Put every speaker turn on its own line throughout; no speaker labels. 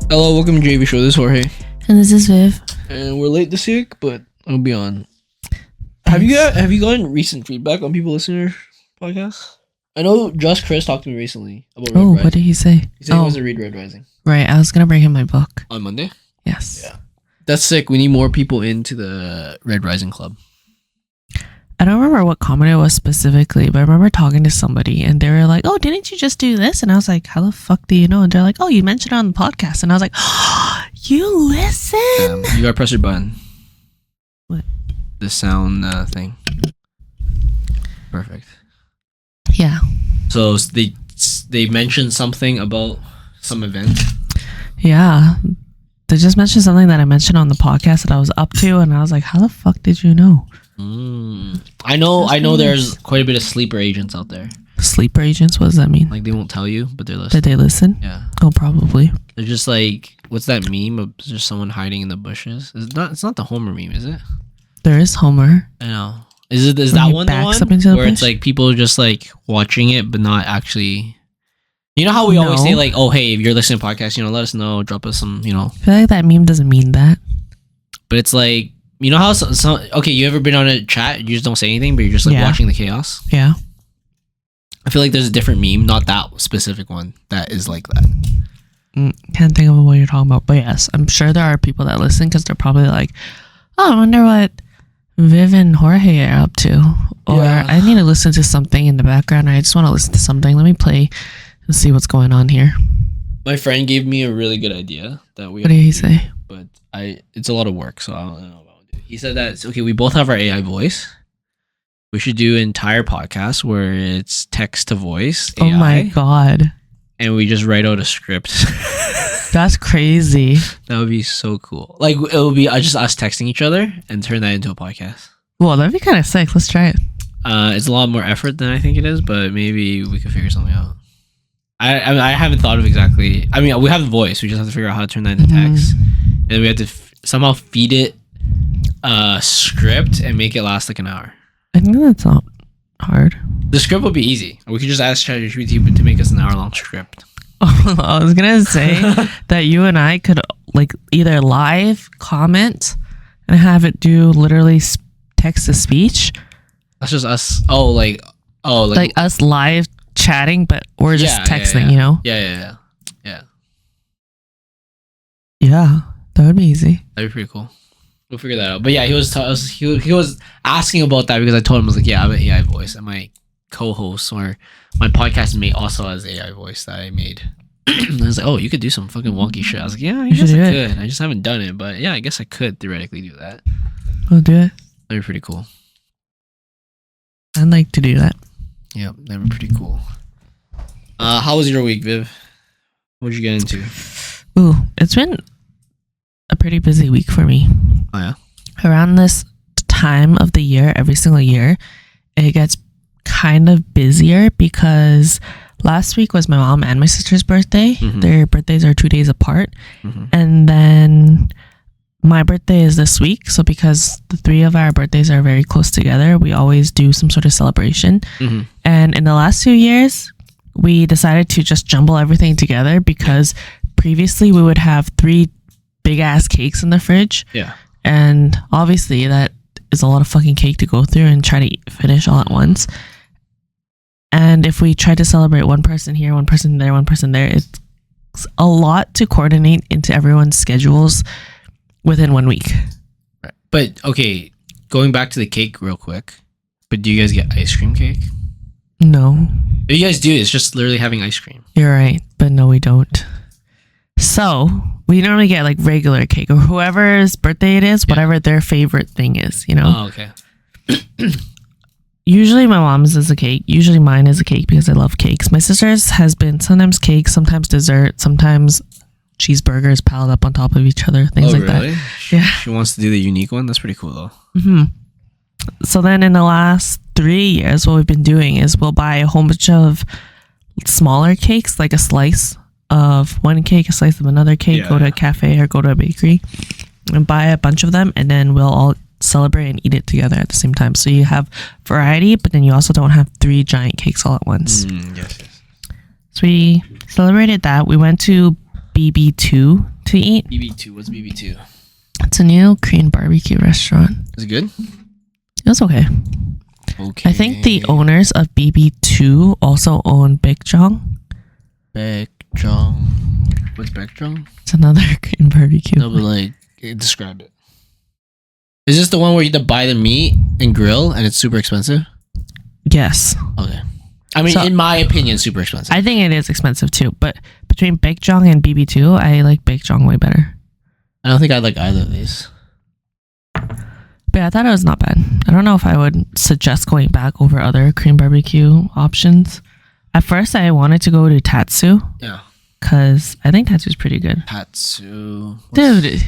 Hello, welcome to JAV Show. This is Jorge.
And this is Viv.
And we're late this week, but I'll be on. Have you gotten recent feedback on people listening to your podcast? I know Just Chris talked to me recently about Red Rising.
What did he say?
He said he wants to read Red Rising.
Right, I was going to bring him my book.
On Monday?
Yes.
Yeah. That's sick. We need more people into the Red Rising Club.
I don't remember what comment it was specifically, but I remember talking to somebody and they were like, oh, didn't you just do this? And I was like, how the fuck do you know? And they're like, oh, you mentioned it on the podcast. And I was like, oh, you listen?
You gotta press your button.
What?
The sound thing. Perfect.
Yeah.
So they mentioned something about some event.
Yeah. They just mentioned something that I mentioned on the podcast that I was up to. And I was like, how the fuck did you know?
I know there's quite a bit of sleeper agents out there.
Sleeper agents? What does that mean?
Like they won't tell you, but they're listening.
Did they listen?
Yeah.
Oh, probably.
They're just like, what's that meme of just someone hiding in the bushes? It's not the Homer meme, is it?
There is Homer.
I know. Is that one the one where it's like people just like watching it but not actually? You know how we always say like, oh hey, if you're listening to podcasts, let us know, drop us some,
I feel like that meme doesn't mean that.
But it's like, you know how okay, you ever been on a chat, you just don't say anything, but you're just like watching the chaos?
Yeah.
I feel like there's a different meme, not that specific one, that is like that.
Can't think of what you're talking about, but yes, I'm sure there are people that listen because they're probably like, oh, I wonder what Viv and Jorge are up to, or I need to listen to something in the background, or I just want to listen to something. Let me play and see what's going on here.
My friend gave me a really good idea that we.
What did he say?
But it's a lot of work, so I don't know. He said that, okay, we both have our AI voice. We should do an entire podcast where it's text to voice AI.
Oh my God.
And we just write out a script.
That's crazy.
That would be so cool. Like, it would be just us texting each other and turn that into a podcast.
Well, that'd be kind of sick. Let's try it.
It's a lot more effort than I think it is, but maybe we could figure something out. I haven't thought of exactly. I mean, we have the voice. We just have to figure out how to turn that into text. And we have to somehow feed it a script and make it last like an hour.
I think that's not hard.
The script would be easy. We could just ask ChatGPT to make us an hour-long script.
Oh, I was gonna say that you and I could like either live comment and have it do literally text to speech.
That's just us. Like
us live chatting, but we're just texting.
Yeah.
Yeah, that would be easy.
That'd be pretty cool. We'll figure that out. But yeah, he was asking about that because I told him, I was like, yeah, I have an AI voice, and my co-host or my podcast mate also has AI voice that I made. And I was like, oh, you could do some fucking wonky shit. I was like, yeah, I guess I could. I just haven't done it, but yeah, I guess I could theoretically do that.
We'll do it.
That'd be pretty cool.
I'd like to do that.
Yeah, that'd be pretty cool. How was your week, Viv? What'd you get into?
Ooh, it's been a pretty busy week for me.
Oh yeah.
Around this time of the year, every single year, it gets kind of busier because last week was my mom and my sister's birthday. Their birthdays are 2 days apart. And then my birthday is this week. So because the three of our birthdays are very close together, we always do some sort of celebration. And in the last 2 years, we decided to just jumble everything together because previously we would have 3 big ass cakes in the fridge.
Yeah.
And obviously that is a lot of fucking cake to go through and try to finish all at once. And if we try to celebrate one person here, one person there, one person there, it's a lot to coordinate into everyone's schedules within 1 week.
Right. But okay, going back to the cake real quick. But do you guys get ice cream cake?
No.
If you guys do, it's just literally having ice cream.
You're right, but no, we don't. So we normally get like regular cake or whoever's birthday it is, whatever their favorite thing is,
Oh, okay.
Usually my mom's is a cake. Usually mine is a cake because I love cakes. My sister's has been sometimes cake, sometimes dessert, sometimes cheeseburgers piled up on top of each other, things like that. Yeah.
She wants to do the unique one. That's pretty cool though.
So then in the last 3 years, what we've been doing is we'll buy a whole bunch of smaller cakes, like a slice of one cake, a slice of another cake, go to a cafe or go to a bakery and buy a bunch of them, and then we'll all celebrate and eat it together at the same time. So you have variety, but then you also don't have 3 giant cakes all at once.
Yes.
So we celebrated that. We went to BB2 to eat.
BB2. What's BB2?
It's a new Korean barbecue restaurant.
Is it good?
It was okay.
Okay.
I think the owners of BB2 also own Baekjong.
Baekjong. What's Baekjong?
It's another Korean barbecue.
No, but like, describe it. Is this the one where you have to buy the meat and grill and it's super expensive?
Yes.
Okay. I mean, in my opinion, super expensive.
I think it is expensive too, but between Baekjong and BB2, I like Baekjong way better.
I don't think I'd like either of these.
But yeah, I thought it was not bad. I don't know if I would suggest going back over other Korean barbecue options. At first, I wanted to go to Tatsu.
Yeah.
Because I think Tatsu's pretty good.
Tatsu.
Dude.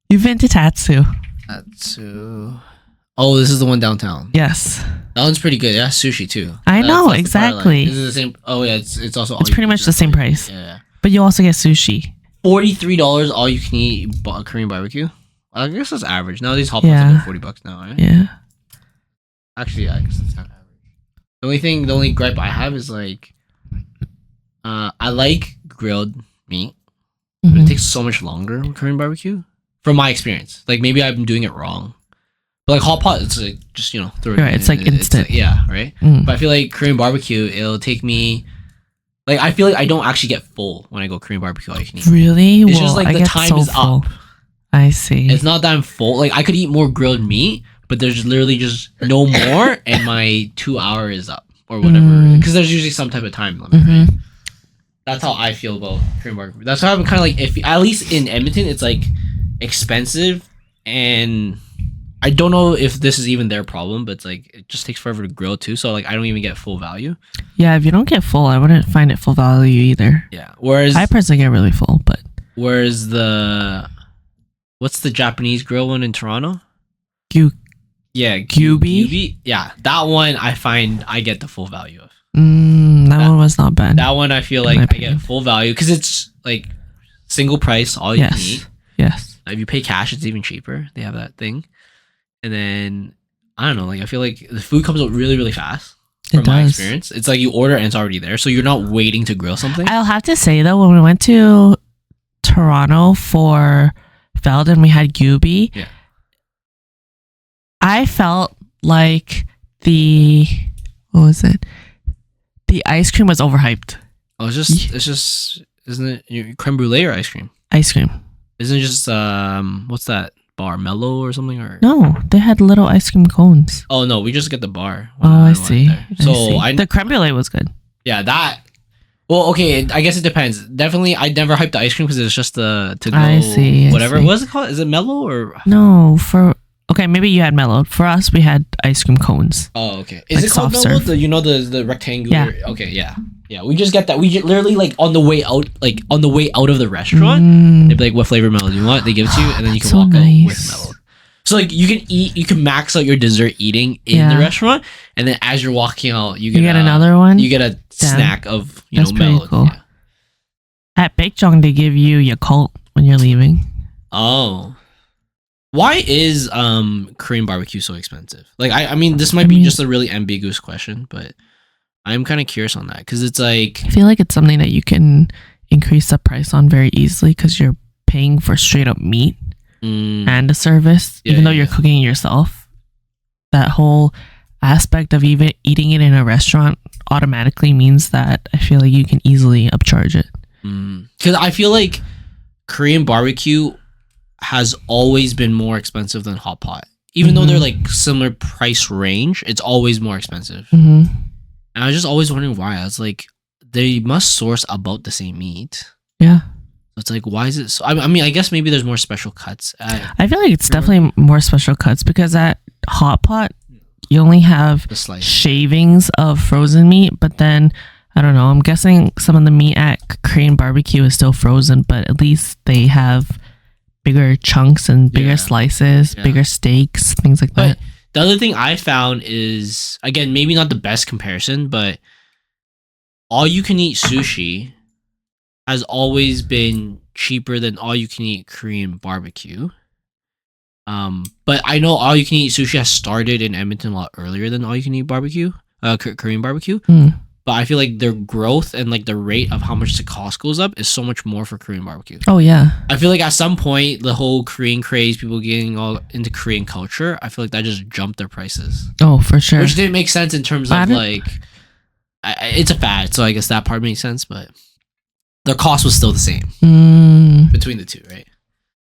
You've been to Tatsu.
Tatsu. Oh, this is the one downtown.
Yes.
That one's pretty good. Yeah, sushi too.
I know, exactly.
Is it the same? Oh yeah, it's also.
It's pretty much the same price.
Yeah.
But you also get sushi.
$43 all you can eat Korean barbecue. I guess that's average. Nowadays hot pots are about $40 now, right?
Yeah.
Actually, yeah, I guess that's kind of average. The only gripe I have is like, I like grilled meat, but it takes so much longer with Korean barbecue. From my experience, like maybe I'm doing it wrong, but like hot pot, it's like just throw it.
Right, it's like instant.
Right. But I feel like Korean barbecue, it'll take me. Like I feel like I don't actually get full when I go Korean barbecue all you can eat.
Really?
It's just like the time is up.
I see.
It's not that I'm full. Like I could eat more grilled meat, but there's literally just no more, and my 2 hour is up or whatever. Because there's usually some type of time limit. Right? That's how I feel about Korean barbecue. That's how I'm kind of like. If at least in Edmonton, it's like expensive, and I don't know if this is even their problem, but it's like it just takes forever to grill too. So like I don't even get full value.
Yeah, if you don't get full, I wouldn't find it full value either.
Yeah. Whereas
I personally get really full, but
whereas what's the Japanese grill one in Toronto?
Gyubi?
Yeah, that one I find I get the full value of.
That one was not bad.
That one I feel like I get full value because it's like single price, all you can eat.
Yes.
If you pay cash, it's even cheaper. They have that thing. And then, I don't know, like I feel like the food comes out really, really fast. From my experience. It's like you order and it's already there. So you're not waiting to grill something.
I'll have to say though, when we went to Toronto for Veld and we had Gyubi, I felt like the ice cream was overhyped.
Oh, it's just, isn't it creme brulee or ice cream?
Ice cream.
Isn't it just, what's that? Bar mellow or something? Or
no, they had little ice cream cones.
Oh no, we just get the bar.
I see.
So
the creme brulee was good.
Yeah, that. Well, okay, I guess it depends. Definitely, I never hyped the ice cream because it's just the to go.
I see.
Whatever. What is it called? Is it mellow or
no? Okay, maybe you had mellow. For us, we had ice cream cones.
Oh, okay. Is it called mellow? The rectangular.
Yeah.
Okay, yeah. Yeah, we just get that. We literally like on the way out of the restaurant, they'd be like, "What flavor mellow do you want?" They give it to you, and then you can walk out with mellow. So like you can max out your dessert eating in the restaurant, and then as you're walking out, you get
another one.
You get a snack of mellow.
Cool. Yeah. At Baekjong, they give you Yakult when you're leaving.
Oh, why is Korean barbecue so expensive? Like I mean, this might be just a really ambiguous question, but I'm kind of curious on that because it's like
I feel like it's something that you can increase the price on very easily because you're paying for straight up meat and a service, even though you're cooking it yourself. That whole aspect of even eating it in a restaurant automatically means that I feel like you can easily upcharge it.
Because I feel like Korean barbecue has always been more expensive than hot pot, even though they're like similar price range. It's always more expensive. And I was just always wondering why. I was like, they must source about the same meat.
Yeah.
It's like, why is it so? I mean, I guess maybe there's more special cuts.
I feel like it's definitely more special cuts because at hot pot, you only have shavings of frozen meat. But then, I don't know, I'm guessing some of the meat at Korean barbecue is still frozen, but at least they have bigger chunks and bigger slices, bigger steaks, things like that.
The other thing I found is, again, maybe not the best comparison, but all you can eat sushi has always been cheaper than all you can eat Korean barbecue. But I know all you can eat sushi has started in Edmonton a lot earlier than all you can eat barbecue, Korean barbecue. but I feel like their growth and like the rate of how much the cost goes up is so much more for Korean barbecue.
Oh yeah.
I feel like at some point the whole Korean craze, people getting all into Korean culture, I feel like that just jumped their prices.
Oh, for sure.
Which didn't make sense in terms of like, it's a fad, so I guess that part makes sense, but their cost was still the same between the two, right?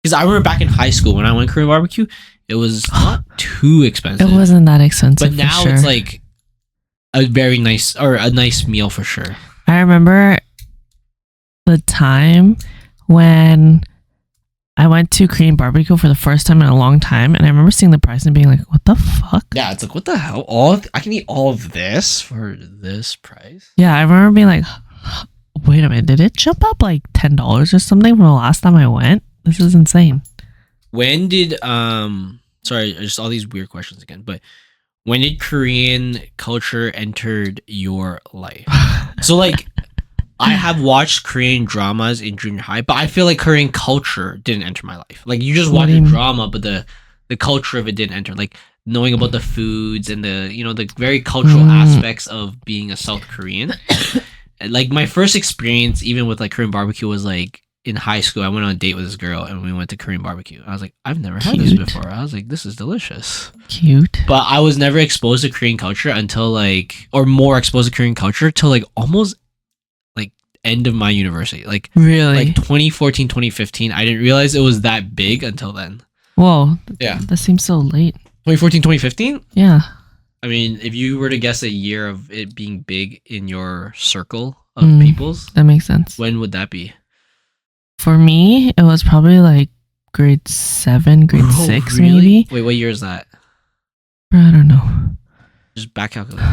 Because I remember back in high school when I went Korean barbecue, it was not too expensive.
It wasn't that expensive,
but now it's like a very nice or a nice meal for sure.
I remember the time when I went to Korean barbecue for the first time in a long time, and I remember seeing the price and being like, "What the fuck?"
Yeah, it's like, what the hell? I can eat all of this for this price?
Yeah, I remember being like, "Wait a minute, did it jump up like $10 or something from the last time I went? This is insane."
When did sorry, just all these weird questions again, but when did Korean culture entered your life? So like, I have watched Korean dramas in junior high, but I feel like Korean culture didn't enter my life. Like, you just watch a drama, but the culture of it didn't enter. Like, knowing about the foods and the, you know, the very cultural aspects of being a South Korean. And like, my first experience, even with like Korean barbecue, was like in high school. I went on a date with this girl and we went to Korean barbecue. I was like, I've never had this before. I was like, this is delicious.
Cute.
But I was never exposed to Korean culture until like, or more exposed to Korean culture till like almost like end of my university. Like,
really?
Like 2014, 2015. I didn't realize it was that big until then.
Whoa.
Yeah.
That seems so late.
2014, 2015?
Yeah.
I mean, if you were to guess a year of it being big in your circle of peoples,
that makes sense.
when would that be?
For me, it was probably like grade 7, grade 6,
really?
maybe.
Wait, what year is that?
I don't know.
Just back calculate.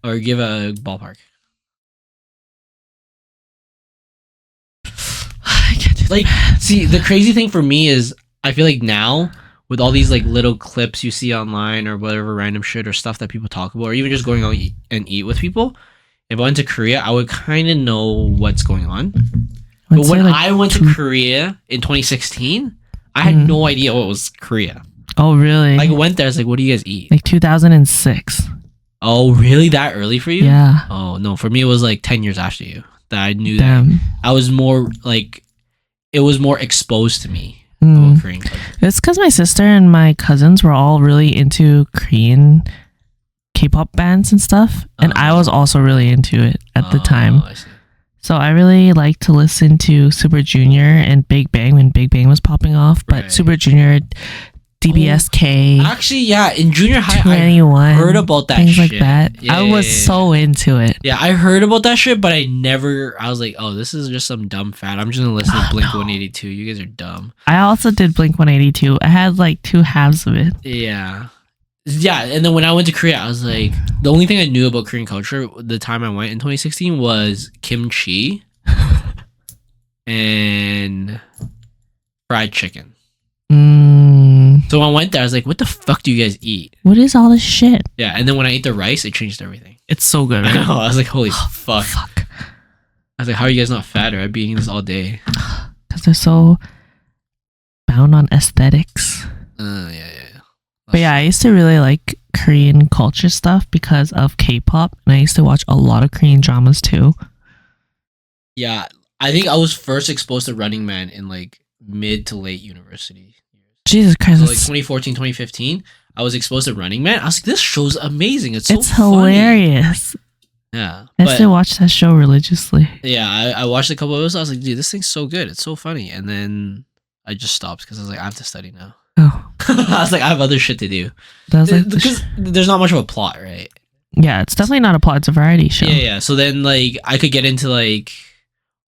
Or give a ballpark.
I can't do
Like, see, the crazy thing for me is I feel like now with all these like little clips you see online or whatever random shit or stuff that people talk about, or even just going out and eat with people, if I went to Korea, I would kind of know what's going on. But when I went to Korea in 2016, I had no idea what was Korea.
Oh, really?
Like, I went there, I was like, what do you guys eat?
Like 2006.
Oh, really? That early for you?
Yeah.
Oh, no. For me, it was like 10 years after you that I knew
Damn.
that. I was more like, it was more exposed to me about Korean culture.
It's because my sister and my cousins were all really into Korean K-pop bands and stuff, and I was also really into it at the time.
I see.
So I really liked to listen to Super Junior and Big Bang when Big Bang was popping off, but Super Junior, DBSK.
Actually, yeah, in junior high,
21,
I heard about that
things
shit.
like that.
Yeah,
I was so into it.
Yeah, I heard about that shit, but I was like, oh, this is just some dumb fad. I'm just gonna listen to Blink 182. You guys are dumb.
I also did Blink 182. I had like 2 halves of it.
Yeah. Yeah, and then when I went to Korea, I was like, the only thing I knew about Korean culture the time I went in 2016 was kimchi and fried chicken. So when I went there, I was like, what the fuck do you guys eat?
What is all this shit?
Yeah, and then when I ate the rice, it changed everything.
It's so good.
I know. I was like, holy fuck.
Fuck.
I was like, how are you guys not fat? Or I'd be eating this all day.
Because they're so bound on aesthetics.
Yeah.
But yeah, I used to really like Korean culture stuff because of K-pop, and I used to watch a lot of Korean dramas too.
Yeah, I think I was first exposed to Running Man in like mid to late university years.
Jesus Christ.
So like 2014, 2015, I was exposed to Running Man. I was like, this show's amazing. It's so
hilarious.
Funny. Yeah.
I used to watch that show religiously.
Yeah, I watched a couple of those. I was like, dude, this thing's so good. It's so funny. And then I just stopped because I was like, I have to study now.
Oh.
I was like, I have other shit to do.
That's like
because there's not much of a plot, right?
Yeah, it's definitely not a plot. It's a variety show.
Yeah. So then, like, I could get into like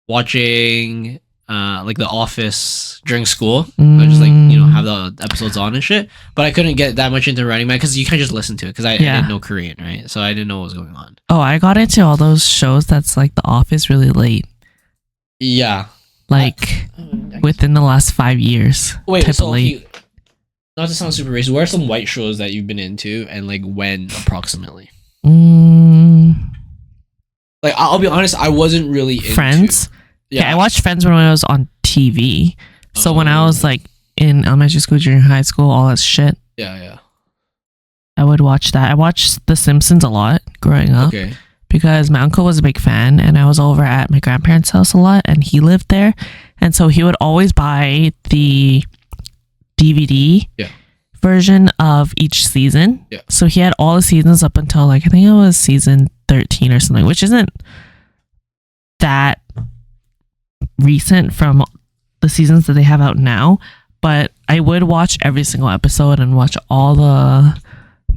watching, like The Office during school. I just like have the episodes on and shit. But I couldn't get that much into Running Man because you can't just listen to it because I didn't know Korean, right? So I didn't know what was going on.
Oh, I got into all those shows that's like The Office really late.
Yeah.
Like within the last 5 years.
Wait, so not to sound super racist, what are some white shows that you've been into and like when approximately? Like, I'll be honest, I wasn't really into
Friends. Yeah, I watched Friends when I was on TV. So when I was like in elementary school, junior high school, all that shit.
Yeah.
I would watch that. I watched The Simpsons a lot growing up.
Okay.
Because my uncle was a big fan and I was over at my grandparents' house a lot and he lived there. And so he would always buy the DVD version of each season.
Yeah.
So he had all the seasons up until like, I think it was season 13 or something, which isn't that recent from the seasons that they have out now. But I would watch every single episode and watch all the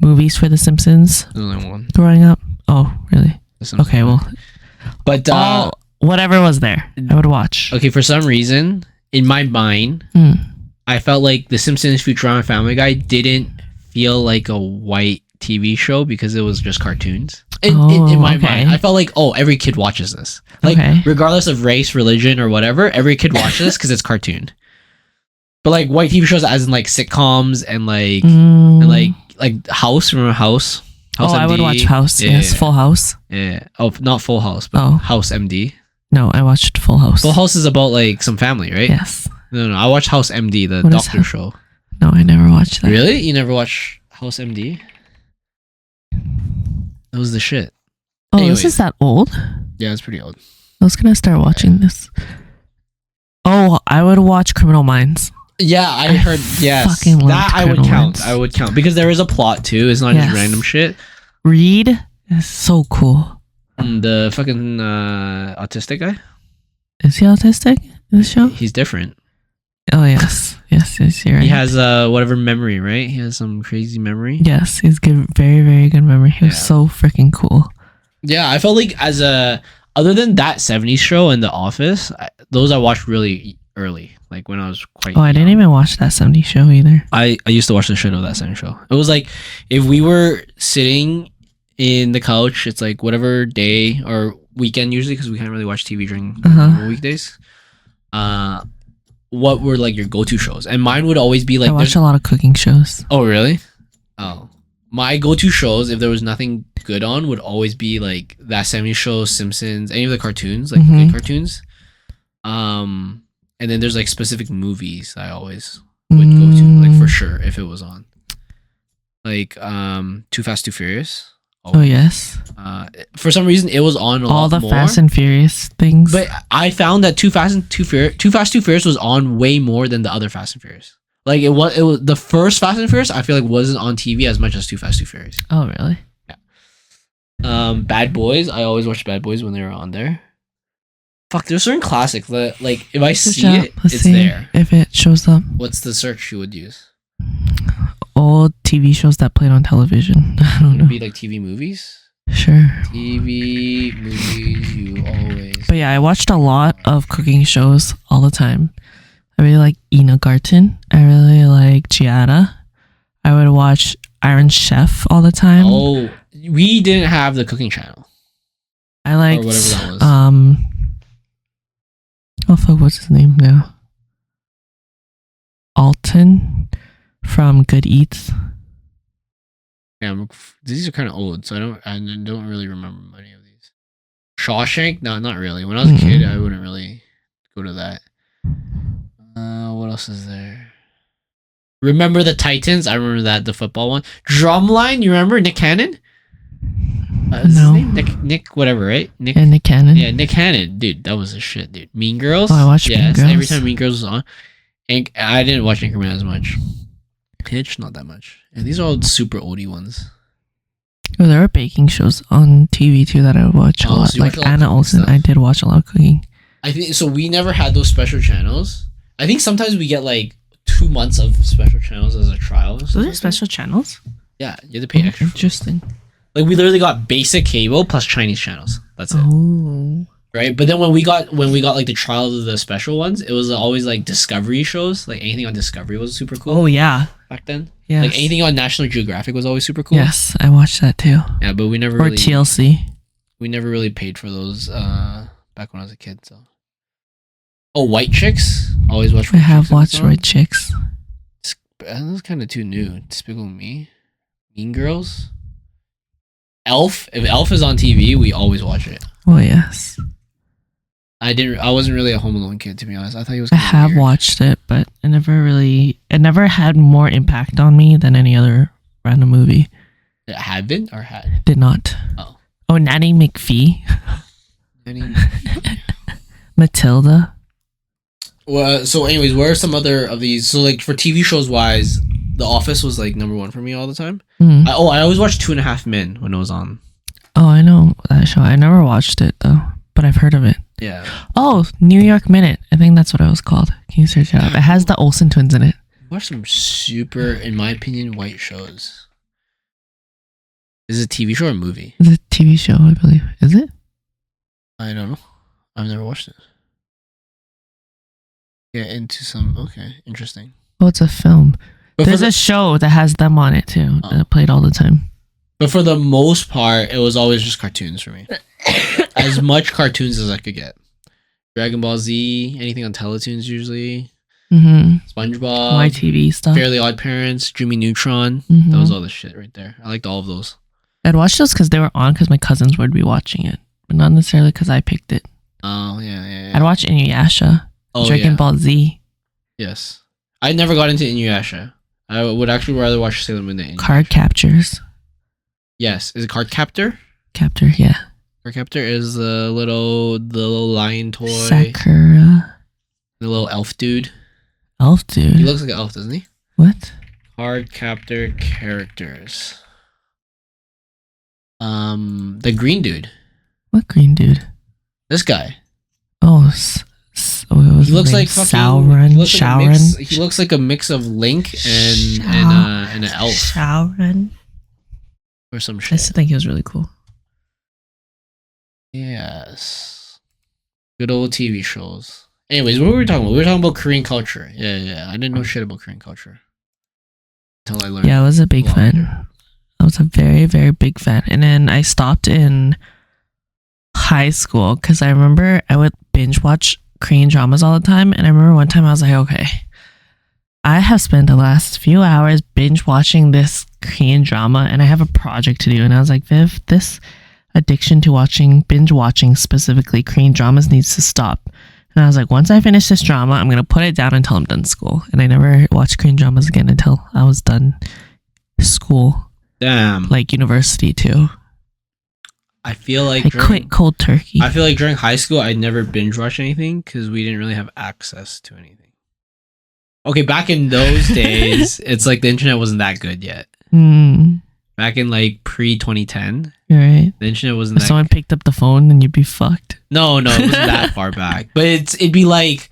movies for The Simpsons
There's only one.
growing up. Oh, really? Okay, well,
but
whatever was there, I would watch.
okay, for some reason, in my mind, I felt like The Simpsons, Futurama, Family Guy didn't feel like a white TV show because it was just cartoons. In my mind, I felt like, oh, every kid watches this. Like, regardless of race, religion, or whatever, every kid watches this because it's cartoon. But like white TV shows, as in like sitcoms and like House. Remember House? House
I would watch House.
Yeah,
yes, Full House.
Yeah. Oh, not Full House, but House MD.
No, I watched Full House.
Full House is about like some family, right?
Yes.
No. I watched House MD, the
What
doctor show.
No, I never watched that.
Really? You never watched House MD? That was the shit.
Oh,
Anyways.
this is that old?
Yeah, it's pretty old.
I was gonna start watching this. Oh, I would watch Criminal Minds.
Yeah, I heard. Yes,
fucking loved
that I would
Criminal
count.
Minds.
I would count because there is a plot too. It's not just random shit.
Reed is so cool.
The fucking autistic guy.
Is he autistic in the show?
He's different.
Oh yes, yes, you're right.
He has whatever memory, right? He has some crazy memory.
Yes, he's good, very, very good memory. He was so freaking cool.
Yeah, I felt like other than that 70s show and The Office, those I watched really early, like when I was quite young.
I didn't even watch that 70s show either.
I used to watch the shit of that 70s show. It was like, if we were sitting in the couch, it's like whatever day or weekend usually, because we can't really watch TV during weekdays. What were like your go-to shows? And mine would always be like,
I watch a lot of cooking shows.
Oh, really? Oh. My go-to shows, if there was nothing good on, would always be like that 70s show, Simpsons, any of the cartoons, like good cartoons. And then there's like specific movies I always would go to, like for sure, if it was on. Like Too Fast, Too Furious.
Oh yes.
For some reason, it was on
all the
more.
Fast and Furious things.
But I found that Too Fast, Too Furious was on way more than the other Fast and Furious. Like it was the first Fast and Furious. I feel like wasn't on TV as much as Too Fast, Too Furious.
Oh really?
Yeah. Bad Boys. I always watched Bad Boys when they were on there. Fuck, there's certain classics that like if I see it, it's there.
If it shows up.
What's the search you would use?
Old TV shows that played on television. I don't know.
It'd be like TV movies.
Sure.
TV movies you always.
But yeah, I watched a lot of cooking shows all the time. I really like Ina Garten. I really like Giada. I would watch Iron Chef all the time.
Oh, we didn't have the cooking channel.
I liked
or whatever that was.
Oh fuck, what's his name now? Alton from Good Eats.
Yeah, these are kind of old, so I don't really remember many of these. Shawshank? No, not really. When I was a kid, I wouldn't really go to that. What else is there? Remember the Titans? I remember that, the football one. Drumline? You remember Nick Cannon?
No.
His name? Nick whatever, right?
Nick Cannon.
Yeah, Nick Cannon. Dude, that was a shit, dude. Mean Girls?
Oh, I watched Mean Girls.
Every time Mean Girls was on. And I didn't watch Anchorman as much. Hitch, not that much. And these are all super oldie ones.
Oh, there were baking shows on TV too that I would watch a lot.
So
like Anna Olsen, I did watch a lot of cooking.
I think so. We never had those special channels. I think sometimes we get like 2 months of special channels as a trial.
Those are special channels?
Yeah, you have to pay extra.
Interesting.
Like we literally got basic cable plus Chinese channels. That's it.
Oh.
Right, but then when we got like the trial of the special ones, it was always like Discovery shows. Like anything on Discovery was super cool.
Oh yeah.
Back then.
Yeah.
Like anything on National Geographic was always super cool.
Yes, I watched that too.
Yeah, but we never
or
really
TLC.
We never really paid for those back when I was a kid. So. Oh, White Chicks. Always watch.
I have watched White Chicks.
That's kind of too new. Despicable Me, Mean Girls, Elf. If Elf is on TV, we always watch it.
Oh yes.
I wasn't really a Home Alone kid, to be honest. I thought he was.
I have
weird.
watched it, but it never had more impact on me than any other random movie.
It had been or had?
Did not. Oh, Nanny McPhee.
Nanny.
Matilda.
Well, so anyways, what are some other of these? So like for TV shows wise, The Office was like number one for me all the time. I always watched 2.5 Men when it was on.
Oh, I know that show. I never watched it though, but I've heard of it.
Yeah.
Oh, New York Minute. I think that's what it was called. Can you search it up? It has the Olsen twins in it.
Watch some super, in my opinion, white shows. Is it a TV show or a movie?
It's a TV show, I believe. Is it?
I don't know. I've never watched it. Get into some. Okay, interesting.
Oh, it's a film.
But
there's a show that has them on it too. That played all the time.
But for the most part, it was always just cartoons for me. As much cartoons as I could get. Dragon Ball Z, anything on Teletoons usually. SpongeBob,
YTV stuff.
Fairly Odd Parents, Jimmy Neutron. That was all the shit right there. I liked all of those.
I'd watch those because they were on because my cousins would be watching it, but not necessarily because I picked it.
Oh yeah.
I'd watch Inuyasha, Dragon Ball Z.
Yes, I never got into Inuyasha. I would actually rather watch Sailor Moon than Inuyasha.
Card Captors.
Yes, is it Card Captor?
Captor, yeah.
Card Captor is the little lion toy.
Sakura.
The little elf dude.
Elf dude.
He looks like an elf, doesn't he?
What?
Card Captor characters. The green dude.
What green dude?
This guy.
Oh,
he looks like fucking
Sauron.
He looks like a mix of Link and an elf.
Sauron.
Or some shit.
I still think he was really cool.
Yes. Good old TV shows. Anyways, what were we talking about? We were talking about Korean culture. Yeah. I didn't know shit about Korean culture until I learned.
Yeah, I was a big fan. I was a very, very big fan. And then I stopped in high school because I remember I would binge watch Korean dramas all the time. And I remember one time I was like, okay, I have spent the last few hours binge watching this Korean drama and I have a project to do. And I was like, Viv, this addiction to binge watching specifically Korean dramas needs to stop. And I was like, once I finish this drama, I'm going to put it down until I'm done school. And I never watched Korean dramas again until I was done school.
Damn.
Like university too.
I feel like
I quit cold turkey.
I feel like during high school, I never binge watched anything because we didn't really have access to anything. Okay, back in those days, it's like the internet wasn't that good yet. Back in like pre-2010,
right?
The internet wasn't.
If someone picked up the phone, then you'd be fucked.
No, it wasn't that far back. But it'd be like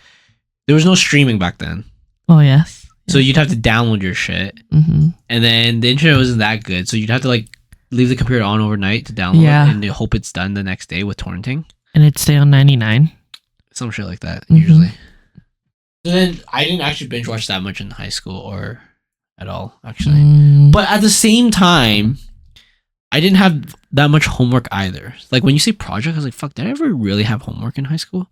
there was no streaming back then.
Oh yes.
So you'd have to download your shit, and then the internet wasn't that good. So you'd have to like leave the computer on overnight to download it, and you hope it's done the next day with torrenting.
And it'd stay on 99.
Some shit like that usually. So then I didn't actually binge watch that much in high school or at all, actually. But at the same time, I didn't have that much homework either. Like when you say project, I was like, fuck, did I ever really have homework in high school?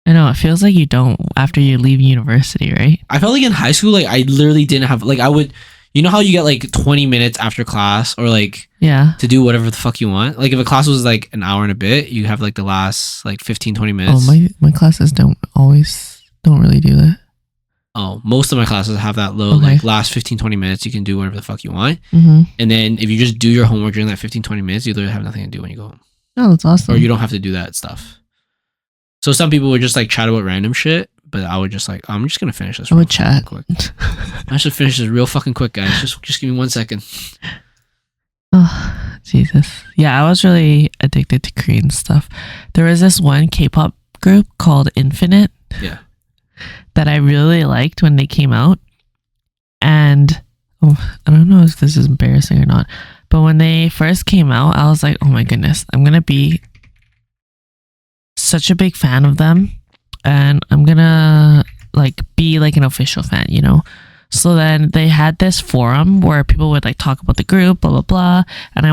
I know, it feels like you don't after you leave university, right?
I felt like in high school, like I literally didn't have, like I would, you know how you get like 20 minutes after class or like to do whatever the fuck you want? Like if a class was like an hour and a bit, you have like the last like 15, 20 minutes.
Oh, my classes don't really do that.
Oh, most of my classes have that low, like last 15, 20 minutes, you can do whatever the fuck you want. And then if you just do your homework during that 15, 20 minutes, you literally have nothing to do when you go home.
Oh, that's awesome.
Or you don't have to do that stuff. So some people would just like chat about random shit, but I would just like, I'm just going to finish this
real chat
quick. I should finish this real fucking quick, guys. Just give me 1 second.
Oh, Jesus. Yeah, I was really addicted to Korean stuff. There was this one K-pop group called Infinite.
Yeah.
That I really liked when they came out. And I don't know if this is embarrassing or not, but when they first came out, I was like, oh my goodness, I'm going to be such a big fan of them. And I'm going to like be like an official fan, you know? So then they had this forum where people would like talk about the group, blah, blah, blah. And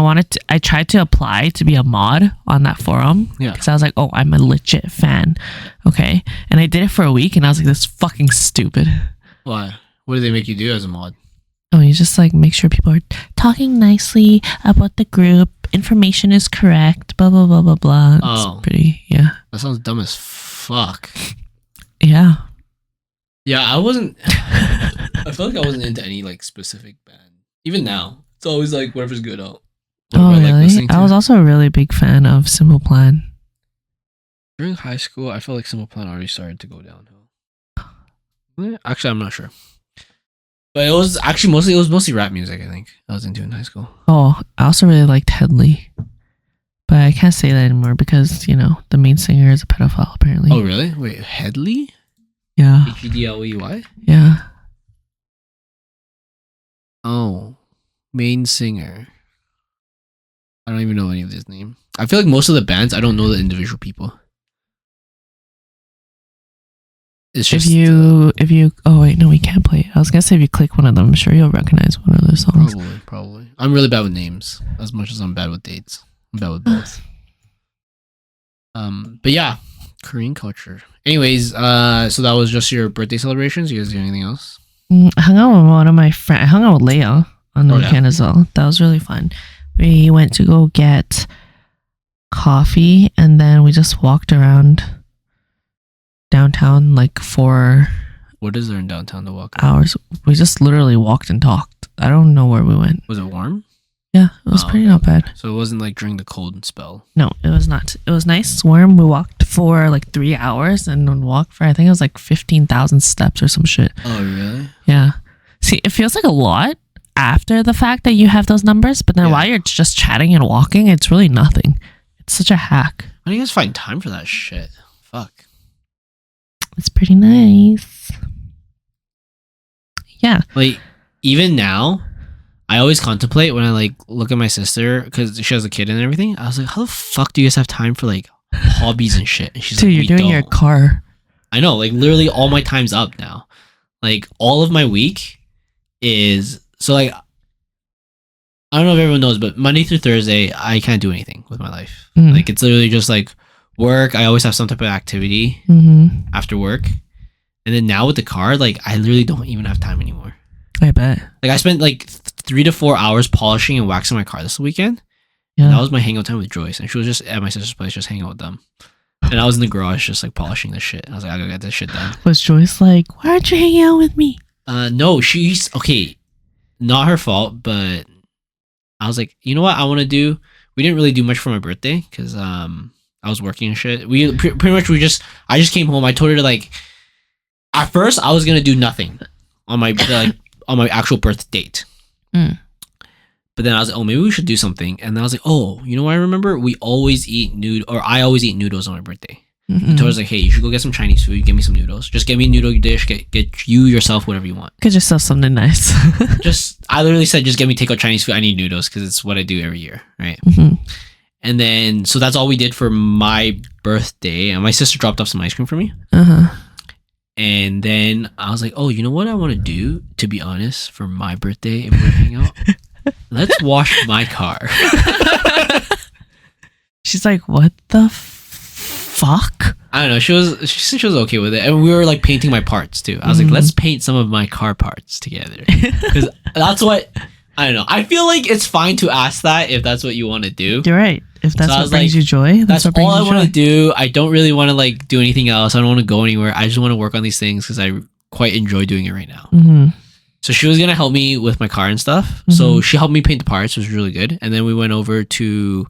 I tried to apply to be a mod on that forum.
Yeah.
Because I was like, oh, I'm a legit fan. Okay. And I did it for a week and I was like, this is fucking stupid.
Why? What do they make you do as a mod?
Oh, you just like make sure people are talking nicely about the group. Information is correct. Blah, blah, blah, blah, blah.
Oh.
It's pretty, yeah.
That sounds dumb as fuck.
Yeah.
Yeah, I wasn't. I feel like I wasn't into any like specific band. Even now, It's always like whatever's good out.
Oh, really? I was also a really big fan of Simple Plan.
During high school, I felt like Simple Plan already started to go downhill. Actually, I'm not sure. But it was actually mostly rap music, I think, I was into in high school.
Oh, I also really liked Headley. But I can't say that anymore because, the main singer is a pedophile, apparently.
Oh, really? Wait, Headley?
Yeah.
Hedley?
Yeah.
Oh, main singer. I don't even know any of his name. I feel like most of the bands, I don't know the individual people. It's just
oh wait, no, we can't play it. I was gonna say if you click one of them, I'm sure you'll recognize one of their songs.
Probably. I'm really bad with names as much as I'm bad with dates. I'm bad with both. But yeah, Korean culture. Anyways, so that was just your birthday celebrations. You guys do anything else?
I hung out with one of my friends. I hung out with Leia on the weekend as well. That was really fun. We went to go get coffee and then we just walked around downtown for
what is there in downtown to walk
hours. We just literally walked and talked. I don't know where we went.
Was it warm?
Yeah, it was pretty not bad.
So it wasn't like during the cold spell?
No, it was not. It was nice, warm. We walked for 3 hours and walked for, I think it was 15,000 steps or some shit.
Oh, really?
Yeah. See, it feels like a lot after the fact that you have those numbers, but then while you're just chatting and walking, it's really nothing. It's such a hack.
How do you guys find time for that shit? Fuck.
It's pretty nice. Yeah.
Even now, I always contemplate when I look at my sister because she has a kid and everything. I was like, how the fuck do you guys have time for hobbies and shit? And she's
dude, you're doing your car.
I know, literally all my time's up now. All of my week is I don't know if everyone knows, but Monday through Thursday, I can't do anything with my life. It's literally just work. I always have some type of activity after work. And then now with the car, I literally don't even have time anymore.
I bet.
I spent 3 to 4 hours polishing and waxing my car this weekend. Yeah. And that was my hangout time with Joyce. And she was just at my sister's place, just hanging out with them. And I was in the garage just polishing this shit. I was like, I gotta get this shit done.
Was Joyce why aren't you hanging out with me?
No, she's okay. Not her fault, but I was like, you know what I want to do? We didn't really do much for my birthday because I was working and shit. We pretty much I just came home. I told her to at first I was gonna do nothing on my on my actual birth date. But then I was like, oh, maybe we should do something. And then I was like, oh, you know what I remember? I always eat noodles on my birthday. And Tori's like, hey, you should go get some Chinese food. Get me some noodles. Just get me a noodle dish. Get you yourself whatever you want.
Get yourself something nice.
I literally said, just get me takeout Chinese food. I need noodles because it's what I do every year, right? And then, so that's all we did for my birthday. And my sister dropped off some ice cream for me. And then I was like, oh, you know what I want to do, to be honest, for my birthday, if we're hanging out? Let's wash my car.
She's like, what the fuck?
I don't know. She said she was okay with it. And we were painting my parts too. I was like, let's paint some of my car parts together. Because that's what, I don't know. I feel like it's fine to ask that if that's what you want to do.
You're right. If that's what brings you joy,
that's all I want to do. I don't really want to do anything else. I don't want to go anywhere. I just want to work on these things because I quite enjoy doing it right now. So she was going to help me with my car and stuff. So she helped me paint the parts, which was really good. And then we went over to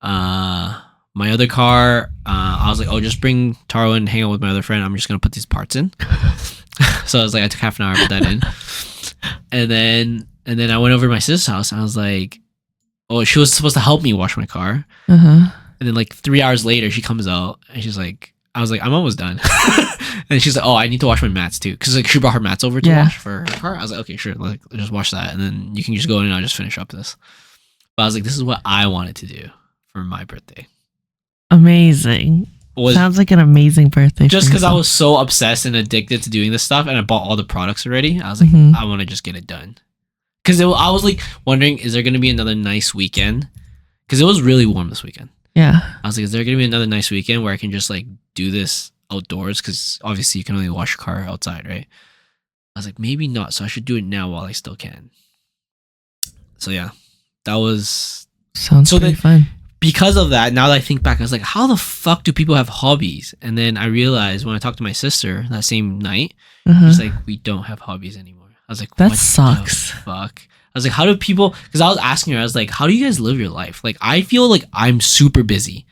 my other car. I was like, oh, just bring Taro and hang out with my other friend. I'm just going to put these parts in. So I was like, I took half an hour to put that in. And then I went over to my sister's house and I was like, oh, she was supposed to help me wash my car. And then 3 hours later, she comes out and she's like, I was like, I'm almost done. And she's like, oh, I need to wash my mats too. Because she brought her mats over to wash for her car. I was like, okay, sure. Just wash that. And then you can just go in and I'll just finish up this. But I was like, this is what I wanted to do for my birthday.
Amazing. Sounds like an amazing birthday.
Just because I was so obsessed and addicted to doing this stuff and I bought all the products already. I was like, I want to just get it done. Because I was wondering, is there going to be another nice weekend? Because it was really warm this weekend.
Yeah.
I was like, is there going to be another nice weekend where I can just do this outdoors? Because obviously you can only wash your car outside, right? I was like, maybe not. So I should do it now while I still can. So yeah, that was...
Sounds pretty fun.
Because of that, now that I think back, I was like, how the fuck do people have hobbies? And then I realized when I talked to my sister that same night, she's like, we don't have hobbies anymore. I was like,
that sucks.
Fuck. I was like, how do people? Because I was asking her, I was like, how do you guys live your life? Like, I feel like I'm super busy,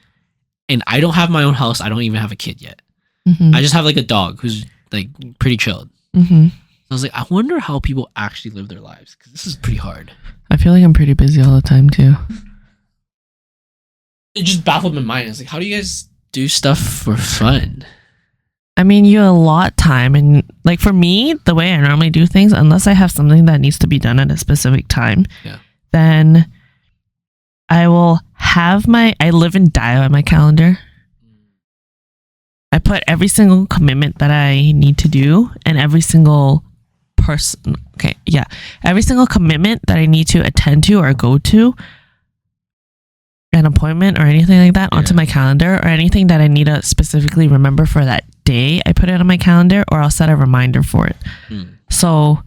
and I don't have my own house. I don't even have a kid yet. I just have like a dog who's like pretty chilled. I was like, I wonder how people actually live their lives, because this is pretty hard.
I feel like I'm pretty busy all the time too.
It just baffled my mind. It's like, how do you guys do stuff for fun?
I mean, you allot time, and like for me, the way I normally do things, unless I have something that needs to be done at a specific time, then I will have I live and die by my calendar. I put every single commitment that I need to do, and every single every single commitment that I need to attend to or go to, an appointment or anything like that, onto my calendar, or anything that I need to specifically remember for that day, I put it on my calendar, or I'll set a reminder for it. So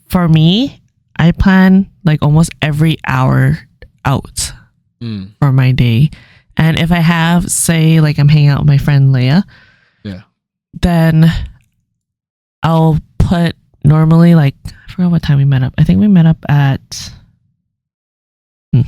for me, I plan like almost every hour out for my day. And if I have, say, like I'm hanging out with my friend Leia, then I'll put normally, like, I forgot what time we met up. I think we met up at I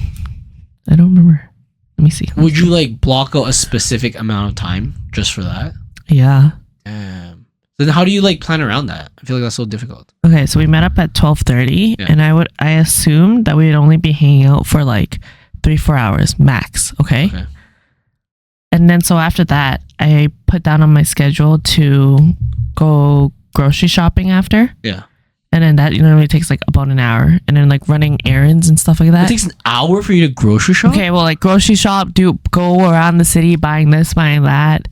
don't remember. Let me see.
Would you like block out a specific amount of time just for that?
Yeah.
Damn. Then how do you like plan around that? I feel like that's so difficult.
Okay, so we met up at 12:30, and I assumed that we would only be hanging out for like 3-4 hours max. Okay. And then so after that, I put down on my schedule to go grocery shopping after. Yeah. And then that normally takes like about an hour, and then like running errands and stuff like that.
It takes an hour for you to grocery shop?
Okay, well, like grocery shop, go around the city buying this, buying that.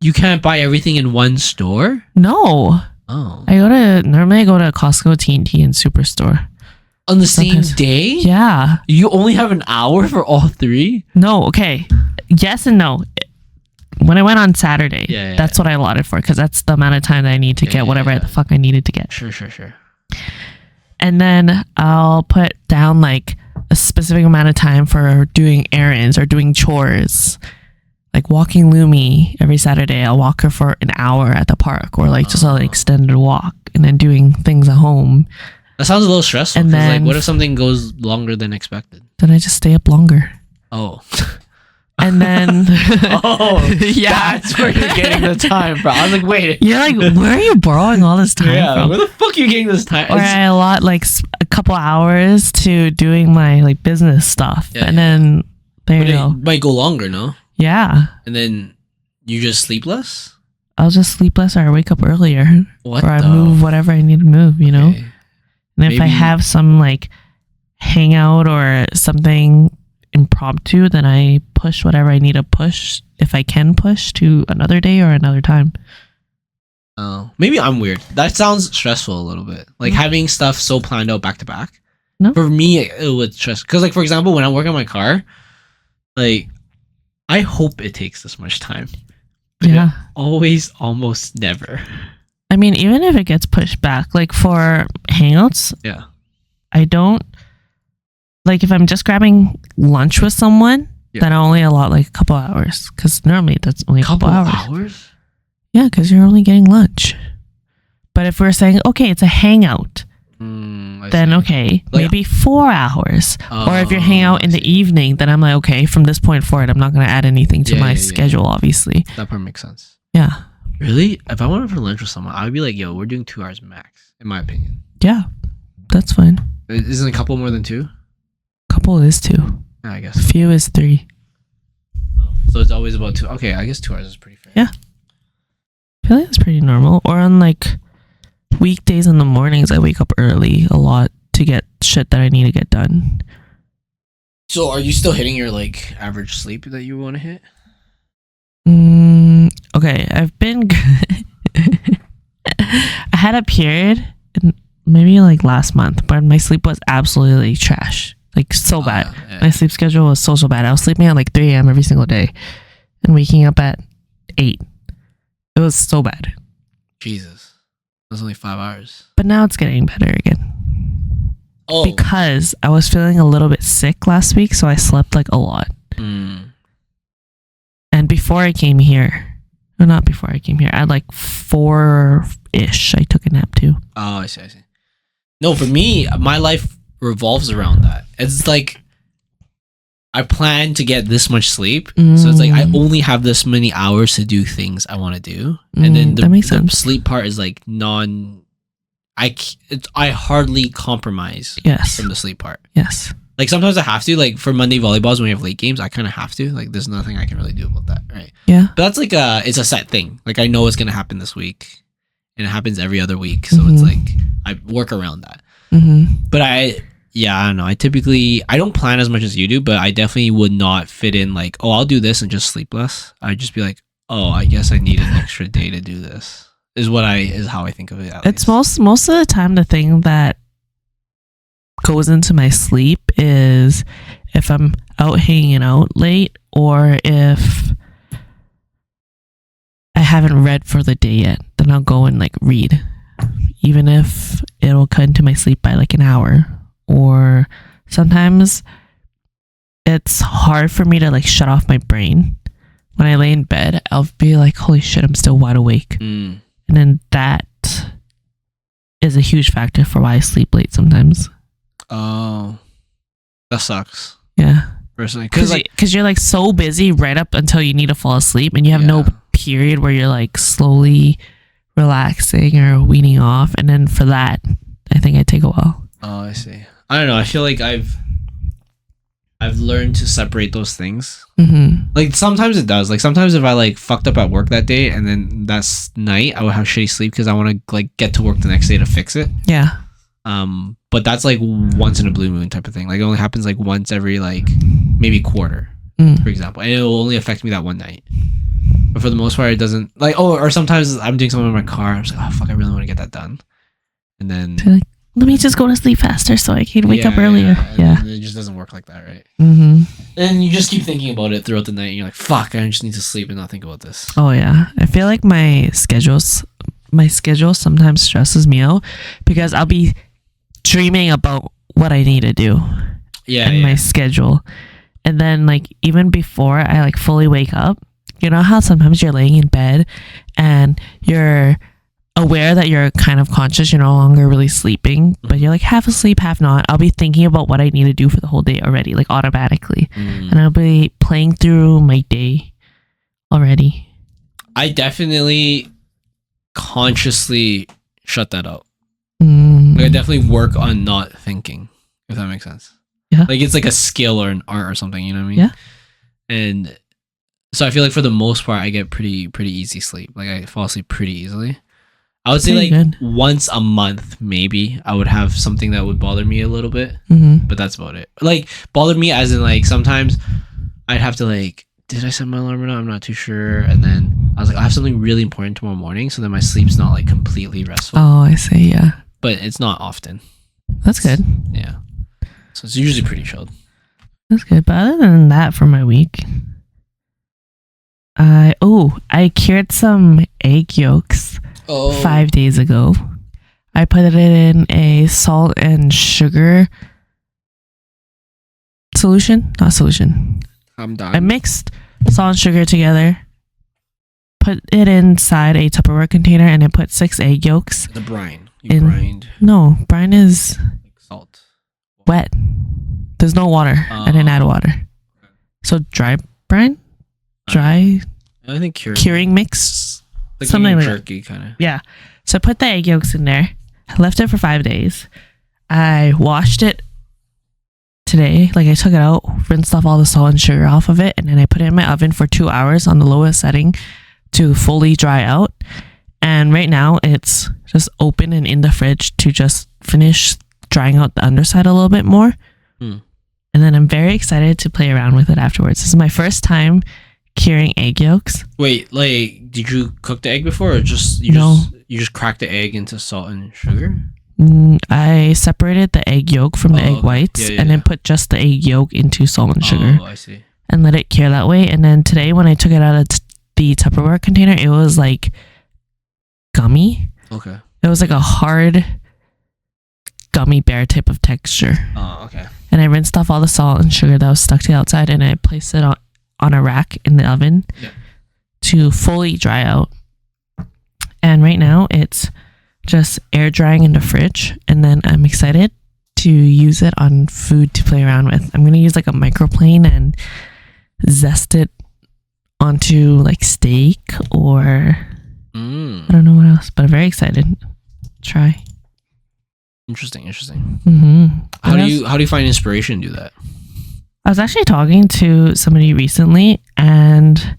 You can't buy everything in one store?
No.
Oh.
Normally I go to Costco, T&T, and Superstore.
On the same day?
Yeah.
You only have an hour for all three?
No, okay. Yes and no. When I went on Saturday, that's what I allotted for, because that's the amount of time that I need to get whatever the fuck I needed to get.
Sure.
And then I'll put down like a specific amount of time for doing errands or doing chores. Like walking Lumi every Saturday, I'll walk her for an hour at the park, or like just an extended walk, and then doing things at home.
That sounds a little stressful.
And then,
like, what if something goes longer than expected?
Then I just stay up longer.
Oh.
And then
that's where you're getting the time from. I was like, wait.
You're like, where are you borrowing all this time from?
Where the fuck are you getting this time?
Or I allot like a couple hours to doing my like business stuff, then there you go.
It might go longer, no?
Yeah.
And then you just sleep less?
I'll just sleep less, or I wake up earlier.
Or
I move whatever I need to move, you know? And if I have some like hangout or something impromptu, then I push whatever I need to push, if I can push, to another day or another time.
Oh, maybe I'm weird. That sounds stressful a little bit. Like having stuff so planned out back to back.
No.
For me, it would stress. Because like, for example, when I'm working on my car, like, I hope it takes this much time. But it always almost never.
I mean, even if it gets pushed back, like for hangouts, I don't, like if I'm just grabbing lunch with someone, then I only allot like a couple hours, because normally that's only a couple hours. Yeah, because you're only getting lunch. But if we're saying, okay, it's a hangout, then okay, like, maybe 4 hours. Or if you're hanging out in the evening, then I'm like, okay, from this point forward, I'm not going to add anything to my schedule, obviously.
That part makes sense.
Yeah.
Really? If I went for lunch with someone, I would be like, yo, we're doing 2 hours max, in my opinion.
Yeah, that's fine.
Isn't a couple more than 2?
Couple is 2.
I guess.
Few is 3.
So it's always about 2. Okay, I guess 2 hours is pretty fair.
Yeah. I feel like that's pretty normal. Or on like weekdays in the mornings, I wake up early a lot to get shit that I need to get done.
So are you still hitting your like average sleep that you want to hit?
Okay, I've been I had a period maybe like last month, but my sleep was absolutely trash. Like so bad. My sleep schedule was so bad. I was sleeping at like 3 a.m. every single day and waking up at 8. It was so bad.
Jesus. It was only 5 hours.
But now it's getting better again.
Oh.
Because I was feeling a little bit sick last week, so I slept like a lot. And before I came here, or not before I came here, at like 4-ish, I took a nap too.
Oh, I see. No, for me, my life revolves around that. It's like I plan to get this much sleep, so it's like I only have this many hours to do things I want to do, and then
that makes sense.
the sleep part is like I hardly compromise from the sleep part.
Yes.
Like sometimes I have to, like for Monday volleyballs when we have late games, I kind of have to. Like there's nothing I can really do about that, right?
Yeah.
But that's like it's a set thing. Like I know it's gonna happen this week, and it happens every other week, so it's like I work around that. But I don't know. I don't plan as much as you do, but I definitely would not fit in like, oh, I'll do this and just sleep less. I'd just be like, oh, I guess I need an extra day to do this. Is how I think of it.
It's most of the time the thing that goes into my sleep is if I'm out hanging out late or if I haven't read for the day yet, then I'll go and like read, even if it'll cut into my sleep by like an hour. Or sometimes it's hard for me to like shut off my brain. When I lay in bed, I'll be like, holy shit, I'm still wide awake. And then that is a huge factor for why I sleep late sometimes.
Oh, that sucks.
Yeah.
Personally.
Because you're like so busy right up until you need to fall asleep, and you have no period where you're like slowly relaxing or weaning off. And then for that, I think I take a while.
Oh, I see. I don't know. I feel like I've learned to separate those things. Like sometimes it does. Like sometimes if I like fucked up at work that day and then that's night, I would have shitty sleep because I want to like get to work the next day to fix it.
Yeah.
But that's like once in a blue moon type of thing. Like it only happens like once every like maybe quarter, for example, and it will only affect me that one night. But for the most part, it doesn't. Like or sometimes I'm doing something in my car. I'm just like, oh fuck, I really want to get that done, and then. Let
me just go to sleep faster so I can wake up earlier. Yeah.
It just doesn't work like that, right? And you just keep thinking about it throughout the night. And you're like, fuck, I just need to sleep and not think about this.
Oh, yeah. I feel like my schedule sometimes stresses me out because I'll be dreaming about what I need to do in my schedule. And then, like, even before I, like, fully wake up, you know how sometimes you're laying in bed and you're aware that you're kind of conscious, you're no longer really sleeping, but you're like half asleep, half not. I'll be thinking about what I need to do for the whole day already, like automatically. And I'll be playing through my day already.
I definitely consciously shut that out. Like I definitely work on not thinking, if that makes sense.
Yeah.
Like it's like a skill or an art or something, you know what I mean?
Yeah.
And so I feel like for the most part, I get pretty easy sleep. Like I fall asleep pretty easily. I would say like once a month, maybe I would have something that would bother me a little bit, but that's about it. Like bothered me as in like sometimes I'd have to like, did I set my alarm or not? I'm not too sure. And then I was like, I have something really important tomorrow morning. So then my sleep's not like completely restful.
Oh, I see. Yeah.
But it's not often.
That's good.
Yeah. So it's usually pretty chilled.
That's good. But other than that for my week, I cured some egg yolks 5 days ago. I put it in a salt and sugar solution. Not solution.
I'm done.
I mixed salt and sugar together, put it inside a Tupperware container, and I put 6 egg yolks.
The brine. You brined.
No, brine is
salt.
Wet. There's no water. I didn't add water. So dry brine? Dry?
I think
curing mix?
Like
something like
jerky kind of.
Yeah. So I put the egg yolks in there. I left it for 5 days. I washed it today. Like I took it out, rinsed off all the salt and sugar off of it, and then I put it in my oven for 2 hours on the lowest setting to fully dry out. And right now it's just open and in the fridge to just finish drying out the underside a little bit more. And then I'm very excited to play around with it afterwards. This is my first time curing egg yolks.
Wait, like, did you cook the egg before, or just you just cracked the egg into salt and sugar?
I separated the egg yolk from the egg whites, and then put just the egg yolk into salt and sugar.
Oh, I see.
And let it cure that way. And then today, when I took it out of the Tupperware container, it was like gummy.
Okay.
It was like a hard gummy bear type of texture.
Oh, okay.
And I rinsed off all the salt and sugar that was stuck to the outside, and I placed it on a rack in the oven to fully dry out. And right now it's just air drying in the fridge, and then I'm excited to use it on food to play around with. I'm gonna use like a microplane and zest it onto like steak or I don't know what else, but I'm very excited. Try.
Interesting. How do you find inspiration to do that?
I was actually talking to somebody recently, and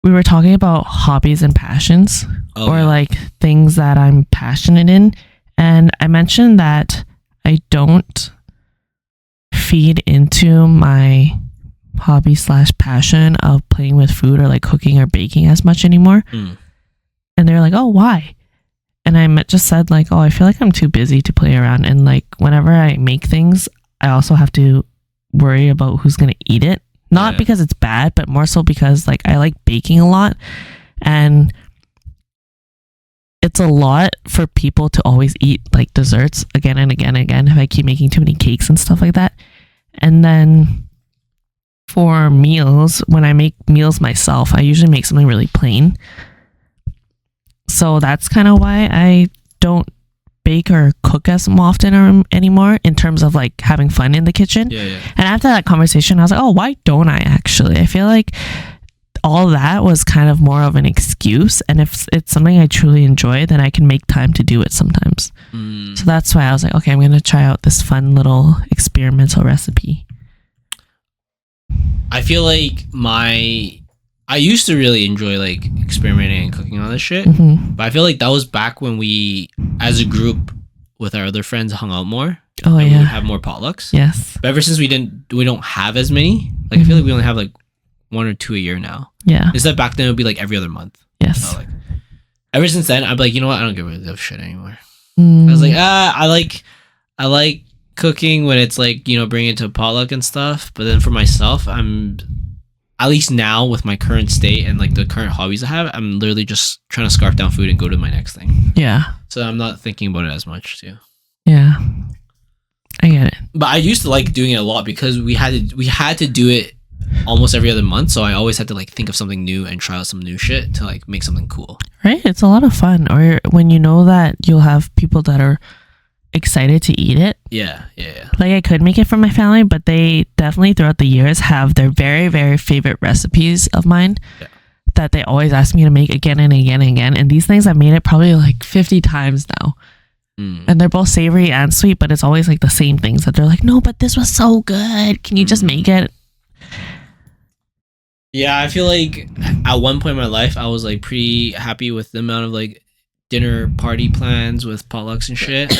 we were talking about hobbies and passions, like things that I'm passionate in. And I mentioned that I don't feed into my hobby / passion of playing with food or like cooking or baking as much anymore. And they're like, oh, why? And I just said like, oh, I feel like I'm too busy to play around. And like whenever I make things, I also have to worry about who's going to eat it. Not because it's bad, but more so because like I like baking a lot, and it's a lot for people to always eat like desserts again and again and again if I keep making too many cakes and stuff like that. And then for meals, when I make meals myself, I usually make something really plain. So that's kind of why I don't bake or cook as often anymore in terms of like having fun in the kitchen. And after that conversation, I was like, oh, why don't I actually? I feel like all that was kind of more of an excuse, and if it's something I truly enjoy, then I can make time to do it sometimes. So that's why I was like, okay, I'm gonna try out this fun little experimental recipe.
I feel like I used to really enjoy like experimenting and cooking on this shit, but I feel like that was back when we, as a group with our other friends, hung out more.
Oh yeah, we would
have more potlucks.
Yes,
but ever since we don't have as many. Like I feel like we only have like 1 or 2 a year now. Yeah, instead back then it would be like every other month.
Yes.
So, like, ever since then, I'd be like, you know what? I don't give a damn shit anymore. I was like, I like cooking when it's like, you know, bringing it to a potluck and stuff. But then for myself, I'm, at least now with my current state and like the current hobbies I have, I'm literally just trying to scarf down food and go to my next thing. Yeah. So I'm not thinking about it as much too. Yeah. I get it. But I used to like doing it a lot because we had to do it almost every other month. So I always had to like think of something new and try out some new shit to like make something cool. Right? It's a lot of fun. Or when you know that you'll have people that are excited to eat it. Yeah. Like I could make it for my family, but they definitely throughout the years have their very, very favorite recipes of mine that they always ask me to make again and again and again. And these things I've made it probably like 50 times now. And they're both savory and sweet, but it's always like the same things that they're like, no, but this was so good. Can you just make it? Yeah, I feel like at one point in my life, I was like pretty happy with the amount of like dinner party plans with potlucks and shit.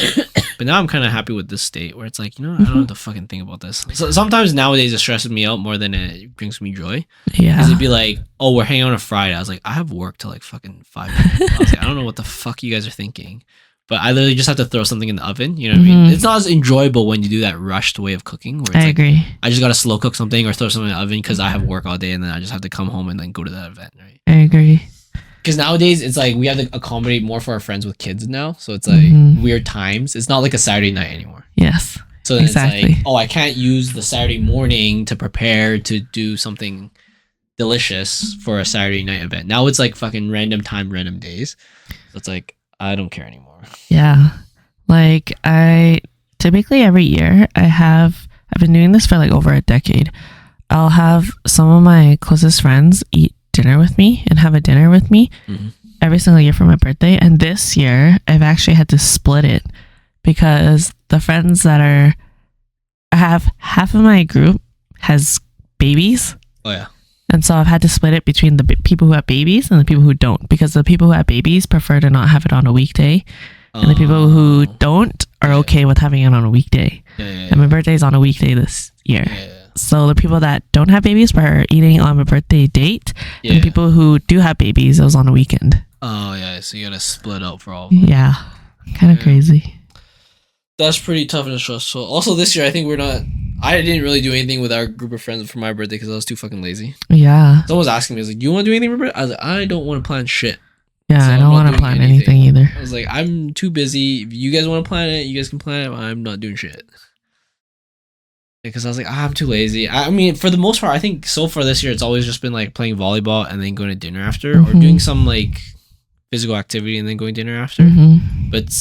But now I'm kind of happy with this state where it's like, you know, I don't have to fucking think about this. So sometimes nowadays it stresses me out more than it brings me joy. Yeah. Because it'd be like, oh, we're hanging out on a Friday. I was like, I have work till like fucking 5 p.m. I was like, I don't know what the fuck you guys are thinking. But I literally just have to throw something in the oven. You know what I mean? It's not as enjoyable when you do that rushed way of cooking. Where it's I agree. I just got to slow cook something or throw something in the oven because I have work all day and then I just have to come home and then go to that event, right? I agree. Because nowadays it's like we have to accommodate more for our friends with kids now. So it's like weird times. It's not like a Saturday night anymore. Yes. So then it's like, oh, I can't use the Saturday morning to prepare to do something delicious for a Saturday night event. Now it's like fucking random time, random days. So it's like, I don't care anymore. Yeah. Like I typically every year I've been doing this for like over a decade. I'll have some of my closest friends eat dinner with me and have a dinner with me every single year for my birthday. And this year I've actually had to split it because the friends I have half of my group has babies. Oh yeah. And so I've had to split it between the people who have babies and the people who don't, because the people who have babies prefer to not have it on a weekday. And the people who don't are okay with having it on a weekday. And my birthday is on a weekday this year. So the people that don't have babies are eating on my birthday date. And the people who do have babies, it was on a weekend. Oh yeah, so you gotta split up for all of them. Yeah, kind of crazy. That's pretty tough and stressful. Also this year, I didn't really do anything with our group of friends for my birthday because I was too fucking lazy. Yeah. Someone was asking me, I was like, do you want to do anything for my birthday? I was like, I don't want to plan shit. Yeah, so I don't want to plan anything either. I was like, I'm too busy. If you guys want to plan it, you guys can plan it. I'm not doing shit. Because I was like, I'm too lazy. I mean, for the most part, I think so far this year, it's always just been like playing volleyball and then going to dinner after or doing some like physical activity and then going dinner after. But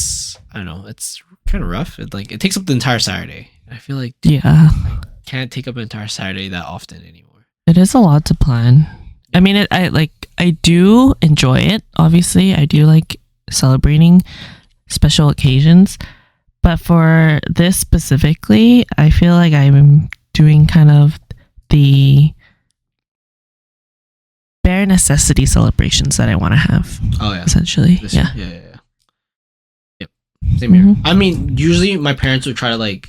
I don't know. It's kind of rough. It takes up the entire Saturday. I feel like I can't take up an entire Saturday that often anymore.
It is a lot to plan. I mean, I do enjoy it. Obviously, I do like celebrating special occasions. But for this specifically, I feel like I'm doing kind of the bare necessity celebrations that I want to have.
Oh yeah,
essentially.
Yeah. Yep. Same here. I mean, usually my parents would try to like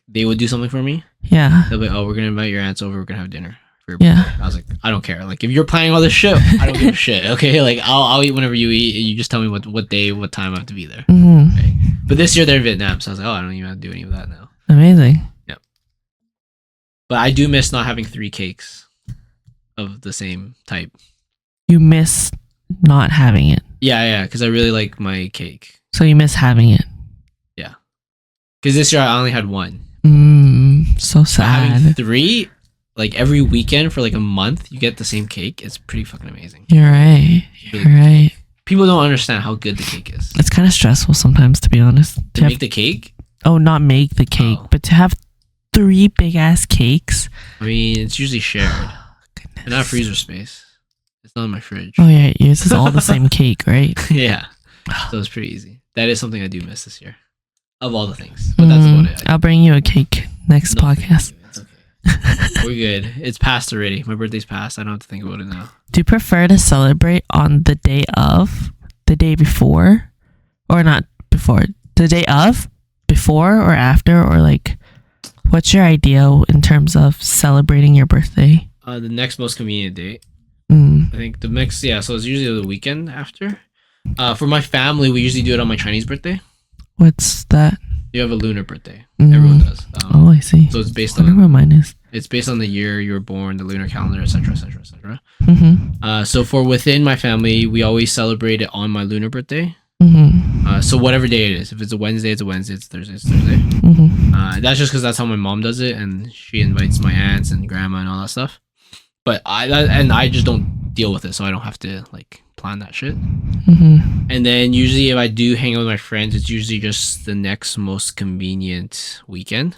they would do something for me.
Yeah.
They'll be, oh, we're gonna invite your aunts over. We're gonna have dinner for your birthday. I was like, I don't care. Like, if you're planning all this shit, I don't give a shit. Okay, like I'll eat whenever you eat. You just tell me what day, what time I have to be there. Okay? But this year they're in Vietnam, so I was like, oh, I don't even have to do any of that now.
Amazing.
Yep. But I do miss not having 3 cakes of the same type.
You miss not having it.
Yeah, because I really like my cake.
So you miss having it.
Yeah. Because this year I only had 1.
So sad.
Having 3, like every weekend for like a month, you get the same cake. It's pretty fucking amazing.
You're right. You're right.
People don't understand how good the cake is.
It's kind of stressful sometimes, to be honest.
To make the cake?
Oh, not make the cake, but to have 3 big ass cakes.
I mean, it's usually shared. And not freezer space. It's not in my fridge.
Oh yeah, yours is all the same cake, right?
Yeah. So it's pretty easy. That is something I do miss this year. Of all the things. But that's about it.
I'll bring you a cake next podcast.
It's okay. We're good. It's past already. My birthday's past. I don't have to think about it now.
Do you prefer to celebrate on the day of, the day before, or not before? The day of, before, or after, or like, what's your idea in terms of celebrating your birthday?
The next most convenient date. I think the next, so it's usually the weekend after. For my family, we usually do it on my Chinese birthday.
What's that?
You have a lunar birthday. Everyone does.
Oh, I see.
So it's based
I wonder what mine is.
It's based on the year you were born, the lunar calendar, etc., etc., etc. So for within my family, we always celebrate it on my lunar birthday. So whatever day it is, if it's a Wednesday, it's a Wednesday. It's Thursday, it's Thursday. That's just because that's how my mom does it, and she invites my aunts and grandma and all that stuff. But I just don't deal with it, so I don't have to like plan that shit. And then usually if I do hang out with my friends, it's usually just the next most convenient weekend.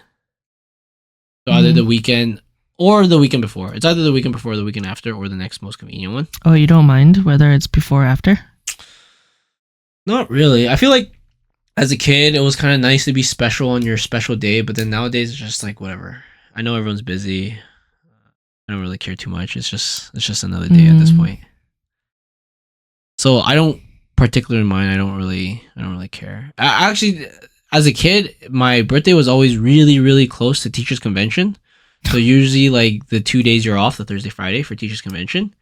So either the weekend or the weekend before. It's either the weekend before or the weekend after, or the next most convenient one.
Oh, you don't mind whether it's before or after?
Not really. I feel like as a kid, it was kind of nice to be special on your special day, but then nowadays it's just like whatever. I know everyone's busy. I don't really care too much. It's just another day at this point. So I don't particularly mind. I don't really care. I actually, as a kid, my birthday was always really, really close to teachers' convention. So usually like the 2 days you're off, the Thursday, Friday for teachers' convention,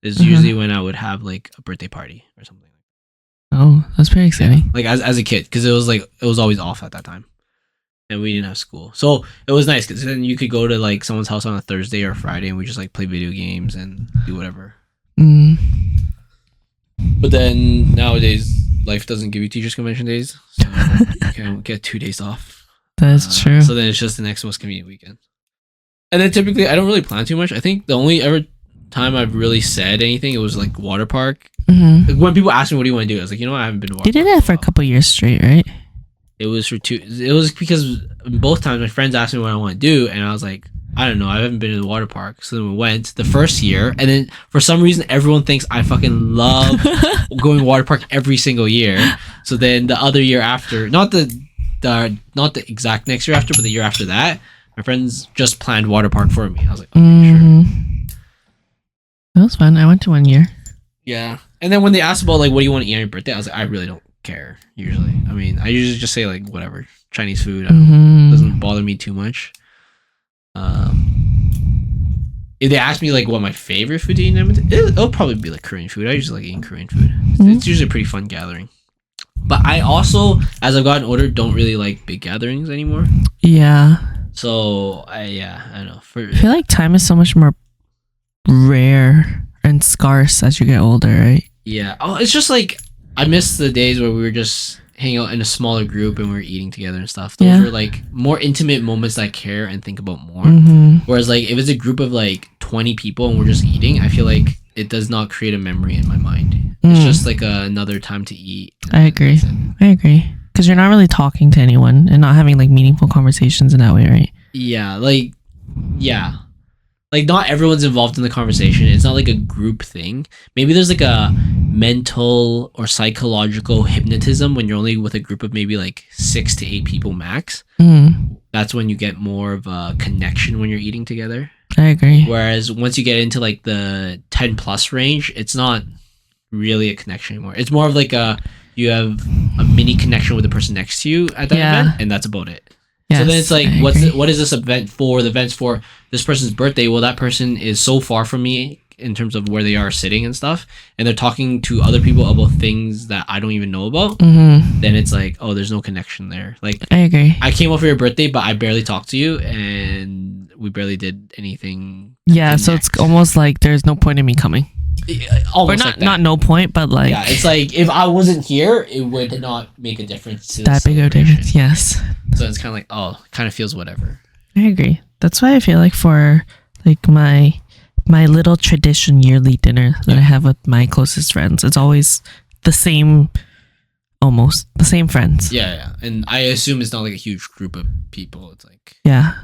is usually when I would have like a birthday party or something.
Oh, that's pretty exciting.
Yeah, like as a kid, because it was always off at that time. And we didn't have school. So it was nice because then you could go to like someone's house on a Thursday or Friday and we just like play video games and do whatever. But then nowadays, life doesn't give you teachers' convention days. So you can't get 2 days off.
That's true.
So then it's just the next most convenient weekend. And then typically, I don't really plan too much. I think the only ever time I've really said anything, it was like water park. Like when people ask me, what do you want to do? I was like, I haven't been to water park.
You did that for a couple years straight, right?
It was because both times my friends asked me what I want to do, and I was like, I don't know, I haven't been to the water park. So then we went the first year, and then for some reason everyone thinks I fucking love going to water park every single year. So then the other year after, not the exact next year after, but the year after that, my friends just planned water park for me. I was like, okay, sure.
That was fun. I went to 1 year.
Yeah. And then when they asked about like what do you want to eat on your birthday, I was like, I really don't care usually. I mean, I usually just say like whatever, Chinese food. It doesn't bother me too much. If they ask me like what my favorite food to eat in Edmonton, it'll probably be like Korean food. I usually like eating Korean food. It's usually a pretty fun gathering. But I also, as I've gotten older, don't really like big gatherings anymore.
Yeah.
So I don't know.
I feel like time is so much more rare and scarce as you get older, right?
Yeah. Oh, it's just like I miss the days where we were just hanging out in a smaller group and we were eating together and stuff. Those were like more intimate moments that I care and think about more. Whereas like if it's a group of like 20 people and we're just eating, I feel like it does not create a memory in my mind. It's just like another time to eat.
I agree. Because you're not really talking to anyone and not having like meaningful conversations in that way, right?
Yeah, like not everyone's involved in the conversation. It's not like a group thing. Maybe there's like a mental or psychological hypnotism when you're only with a group of maybe like 6 to 8 people max. That's when you get more of a connection when you're eating together.
I agree.
Whereas once you get into like the 10 plus range, it's not really a connection anymore. It's more of like you have a mini connection with the person next to you at that event, and that's about it. Yes, so then it's like, what is this event for? The event's for this person's birthday. Well, that person is so far from me in terms of where they are sitting and stuff, and they're talking to other people about things that I don't even know about. Then it's like, oh, there's no connection there. Like,
I agree.
I came over your birthday, but I barely talked to you, and we barely did anything.
Yeah, so it's almost like there's no point in me coming.
Almost
or
like that.
Not no point, but like,
yeah, it's like if I wasn't here, it would not make a difference to
that big of a difference. Yes.
So it's kind of like, oh, it kind of feels whatever.
I agree. That's why I feel like for like my little tradition yearly dinner that I have with my closest friends, it's always the same, almost the same friends.
Yeah, and I assume it's not like a huge group of people. It's like,
and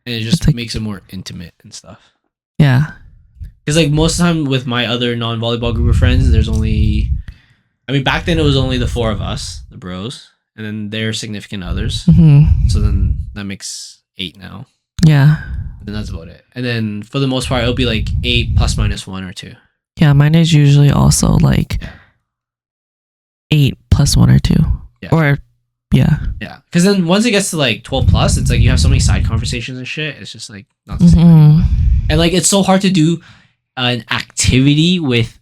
it just makes it more intimate and stuff.
Yeah.
Because like most of the time with my other non-volleyball group of friends, there's only, I mean, back then it was only the 4 of us, the bros, and then their significant others. So then that makes 8 now.
Yeah.
And that's about it. And then for the most part, it'll be like 8 plus minus 1 or 2.
Yeah, mine is usually also like 8 plus 1 or 2.
Yeah.
Or yeah.
Because then once it gets to like 12 plus, it's like you have so many side conversations and shit. It's just like not the same anymore. And like it's so hard to do an activity with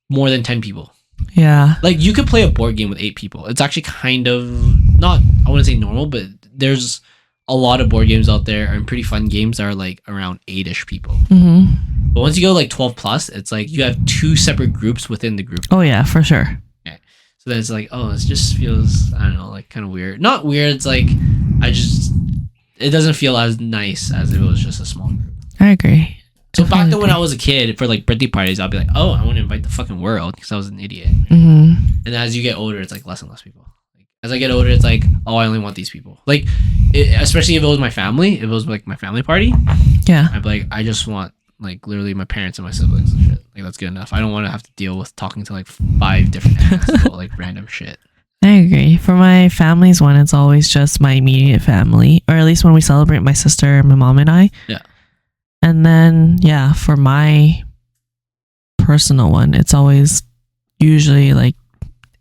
more than 10 people.
Yeah.
Like you could play a board game with 8 people. It's actually kind of not, I wouldn't say normal, but there's a lot of board games out there and pretty fun games that are like around 8-ish people. But once you go like 12 plus, it's like you have 2 separate groups within the group.
Oh yeah, for sure.
Okay. So then it's like, oh, it just feels, I don't know, like kind of weird. Not weird, it's like, it doesn't feel as nice as if it was just a small group.
I agree.
So back then when I was a kid, for like birthday parties, I'd be like, oh, I want to invite the fucking world because I was an idiot. And as you get older, it's like less and less people. Like, as I get older, it's like, oh, I only want these people. Like, especially if it was my family, if it was like my family party, I'd be like, I just want like literally my parents and my siblings and shit. Like that's good enough. I don't want to have to deal with talking to like 5 different aunts about like random shit.
I agree. For my family's one, it's always just my immediate family, or at least when we celebrate my sister, my mom, and I.
Yeah.
And then, for my personal one, it's always usually like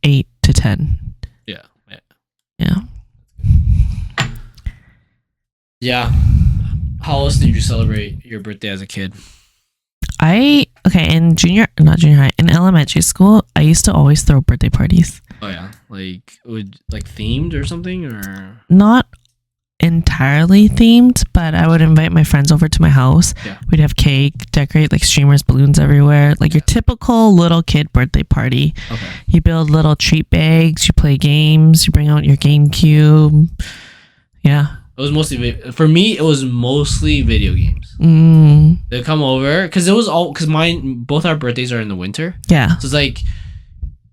8 to 10.
Yeah. How else did you celebrate your birthday as a kid?
In in elementary school, I used to always throw birthday parties.
Oh yeah, like themed or something, or
not entirely themed, but I would invite my friends over to my house. We'd have cake, decorate like streamers, balloons everywhere, like your typical little kid birthday party. You build little treat bags, you play games, you bring out your GameCube.
It was mostly for me. It was mostly video games. They'd come over because both our birthdays are in the winter. So it's like,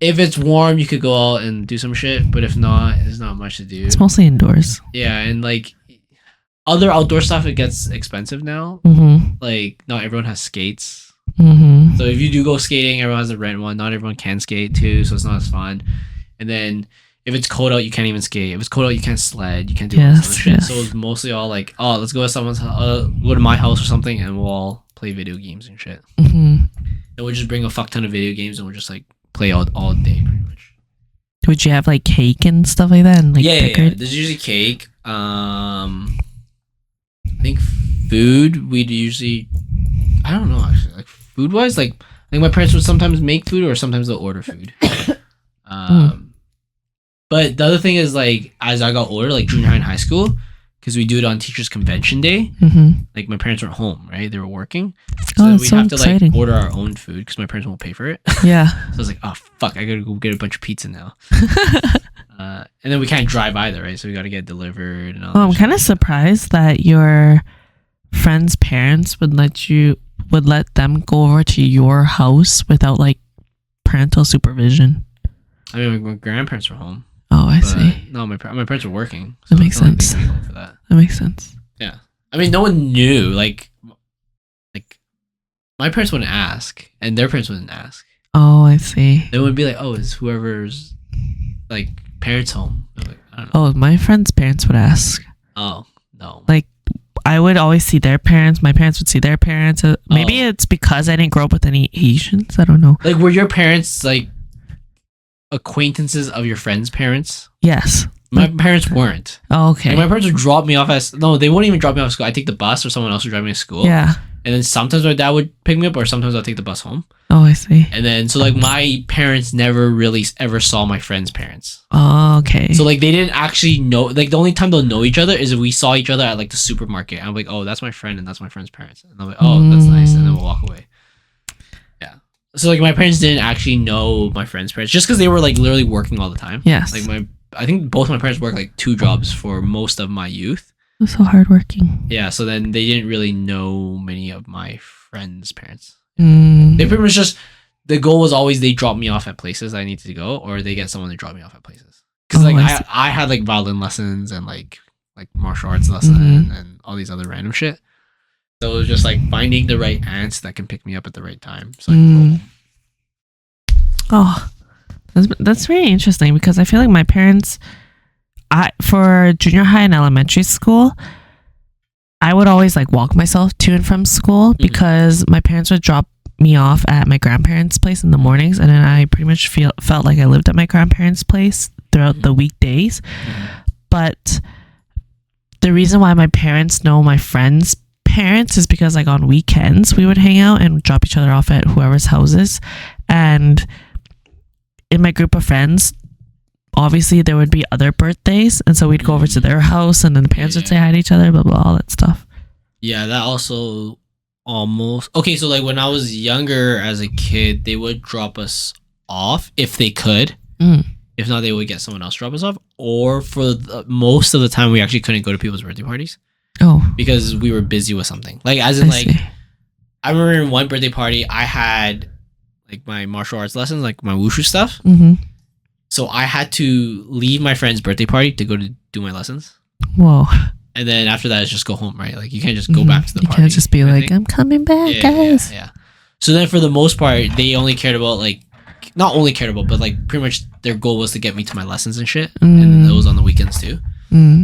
if it's warm, you could go out and do some shit, but if not, there's not much to do.
It's mostly indoors.
And like other outdoor stuff, it gets expensive now. Like not everyone has skates. So if you do go skating, everyone has to rent one. Not everyone can skate too, so it's not as fun. And then if it's cold out, you can't even skate. If it's cold out, you can't sled. You can't do all this shit. So it's mostly all like, oh, let's go to go to my house or something, and we'll all play video games and shit. And we'll just bring a fuck ton of video games, and we'll just like play all day pretty much.
Would you have like cake and stuff like that? And like
There's usually cake. I think food we'd usually, I don't know actually, like food wise, like I think my parents would sometimes make food or sometimes they'll order food. But the other thing is like as I got older, like junior high and high school, because we do it on Teachers Convention Day. Like my parents weren't home, right? They were working, so we have to like order our own food because my parents won't pay for it. So I was like, oh fuck, I gotta go get a bunch of pizza now. And then we can't drive either, right? So we gotta get it delivered and all.
I'm kind of surprised that your friends' parents would let them go over to your house without like parental supervision?
I mean, my grandparents were home.
Oh, I see.
No, my parents were working.
So that makes sense.
For that.
That makes sense.
Yeah. I mean, no one knew. Like my parents wouldn't ask, and their parents wouldn't ask.
Oh, I see.
They would be like, "Oh, is whoever's like parents home?" Like, I don't know.
Oh, my friends' parents would ask.
Oh no.
Like, I would always see their parents. My parents would see their parents. Maybe it's because I didn't grow up with any Asians. I don't know.
Like, were your parents like acquaintances of your friends' parents?
Yes.
My parents weren't.
Oh, okay.
Like, my parents would drop me off they wouldn't even drop me off at school. I'd take the bus, or someone else would drive me to school.
Yeah.
And then sometimes my dad would pick me up, or sometimes I'd take the bus home.
Oh, I see.
And then, so like my parents never really ever saw my friends' parents.
Oh, okay.
So like they didn't actually know, like the only time they'll know each other is if we saw each other at like the supermarket. I'm like, oh, that's my friend and that's my friend's parents. And I'm like, oh, that's nice. And then we'll walk away. Yeah. So like my parents didn't actually know my friends' parents just because they were like literally working all the time.
Yes.
Like I think both my parents worked like 2 jobs for most of my youth.
So hardworking.
Yeah, so then they didn't really know many of my friends' parents.
Mm.
They pretty much just, the goal was always they drop me off at places I needed to go, or they get someone to drop me off at places. Because like I had like violin lessons and like martial arts lesson and all these other random shit. So it was just like finding the right aunts that can pick me up at the right time. So I can go.
Oh, that's very interesting because I feel like my parents, for junior high and elementary school, I would always like walk myself to and from school because my parents would drop me off at my grandparents' place in the mornings, and then I pretty much felt like I lived at my grandparents' place throughout the weekdays. But the reason why my parents know my friends' parents is because like on weekends we would hang out and drop each other off at whoever's houses, and in my group of friends, obviously there would be other birthdays, and so we'd go over to their house, and then the parents would say hi to each other, blah blah, all that stuff.
Yeah, that also almost okay. So like when I was younger as a kid, they would drop us off if they could. If not, they would get someone else to drop us off. Or for most of the time, we actually couldn't go to people's birthday parties. Oh, because we were busy with something. Like as in I remember in one birthday party, I had like my martial arts lessons, like my wushu stuff. So I had to leave my friend's birthday party to go to do my lessons. Whoa. And then after that, it's just go home, right? Like you can't just go back to the party. You can't
just be like, I'm coming back, guys.
Yeah. So then for the most part, they only cared about like, not only cared about, but like pretty much their goal was to get me to my lessons and shit. And then those on the weekends too.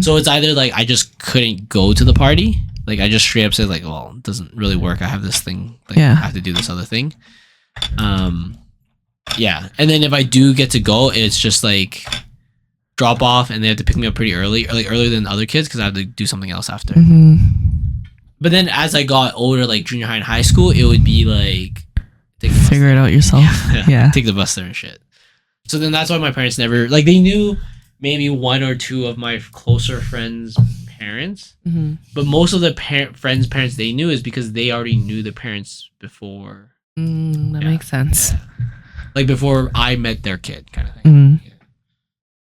So it's either like I just couldn't go to the party. Like I just straight up said like, well, it doesn't really work. I have this thing. Like I have to do this other thing. Yeah. And then if I do get to go, it's just like drop off and they have to pick me up pretty early, or like earlier than other kids because I have to do something else after. But then as I got older, like junior high and high school, it would be like
figure it out yourself. Yeah.
Take the bus there and shit. So then that's why my parents never, like they knew maybe 1 or 2 of my closer friends' parents, but most of the friends' parents they knew is because they already knew the parents before.
That makes sense.
Yeah. Like before I met their kid, kind of thing. Yeah.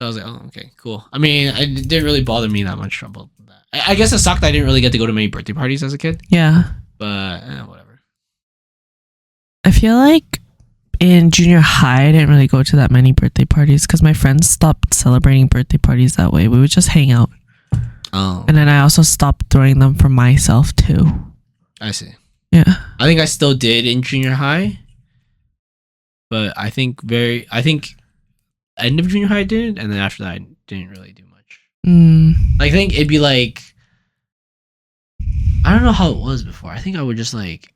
So I was like, oh, okay, cool. I mean, it didn't really bother me that much trouble. I guess it sucked I didn't really get to go to many birthday parties as a kid.
Yeah.
But whatever.
I feel like in junior high, I didn't really go to that many birthday parties because my friends stopped celebrating birthday parties that way. We would just hang out. Oh. And then I also stopped throwing them for myself too.
I see.
Yeah.
I think I still did in junior high. But I think end of junior high I did, and then after that I didn't really do much. I think it'd be like, I don't know how it was before. I think I would just like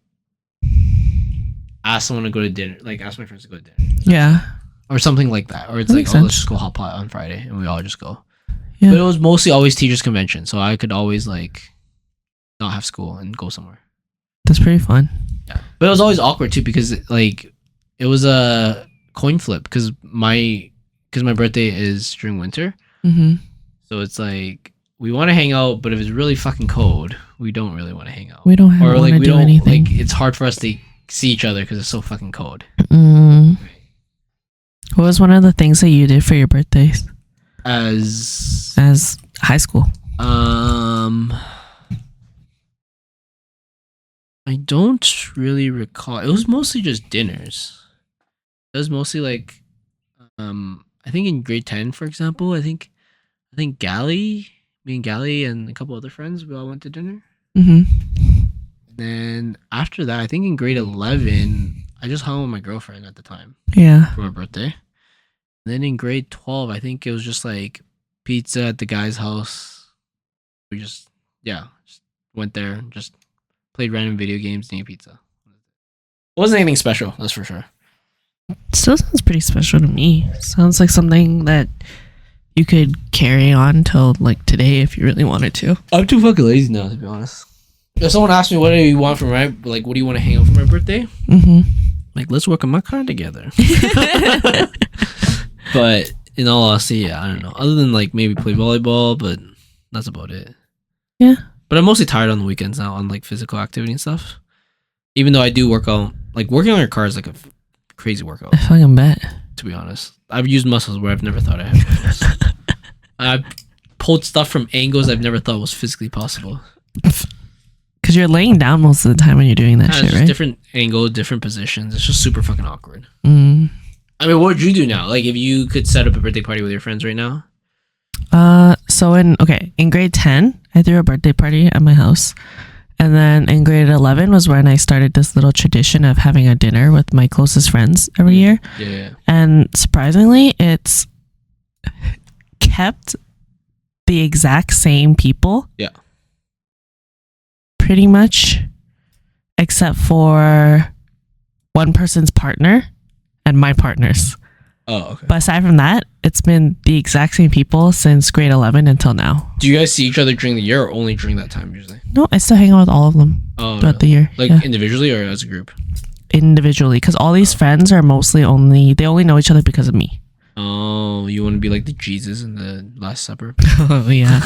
ask someone to go to dinner, like ask my friends to go to dinner.
Yeah.
Or something like that. Or it's like, oh, let's just go hot pot on Friday, and we all just go. Yeah. But it was mostly always teachers' convention, so I could always like not have school and go somewhere.
That's pretty fun.
Yeah. But it was always awkward too because like it was a coin flip because my birthday is during winter. So it's like we want to hang out, but if it's really fucking cold, we don't really want to hang out.
We don't have to do anything.
Like it's hard for us to see each other because it's so fucking cold.
What was one of the things that you did for your birthdays?
As
high school. I
don't really recall. It was mostly just dinners. it was mostly like, I think in grade 10, for example, I think Gally, me and Gally and a couple other friends, we all went to dinner.
Mm-hmm.
And then after that, I think in grade 11, I just hung with my girlfriend at the time
Yeah.
for my birthday. And then in grade 12, I think it was just like pizza at the guy's house. We just went there, just played random video games and ate pizza. It wasn't anything special, that's for sure.
Still sounds pretty special to me. Sounds like something that you could carry on till like today if you really wanted to.
I'm too fucking lazy now, to be honest. If someone asks me what do you want for my, like, what do you want to hang out for my birthday?
Mm-hmm.
Like, let's work on my car together. But in all honesty, yeah, I don't know. Other than like maybe play volleyball, but that's about it.
Yeah.
But I'm mostly tired on the weekends now on like physical activity and stuff. Even though I do work out, like working on your car is like a crazy workout.
I fucking bet.
To be honest, I've used muscles where I've never thought I had muscles. I've pulled stuff from angles I've never thought was physically possible.
Because you're laying down most of the time when you're doing that shit,
It's just
right?
different angles, different positions. It's just super fucking awkward.
Mm.
I mean, what would you do now? Like, if you could set up a birthday party with your friends right now?
So in grade 10, I threw a birthday party at my house. And then in grade 11 was when I started this little tradition of having a dinner with my closest friends every year.
Yeah.
And surprisingly, it's kept the exact same people.
Yeah.
Pretty much, except for one person's partner and my partners.
Oh, okay.
But aside from that, it's been the exact same people since grade 11 until now.
Do you guys see each other during the year or only during that time usually?
No, I still hang out with all of them throughout the year.
Like
yeah.
individually or as a group?
Individually, because all these friends are mostly they only know each other because of me.
Oh, you want to be like the Jesus in the Last Supper?
Oh, yeah.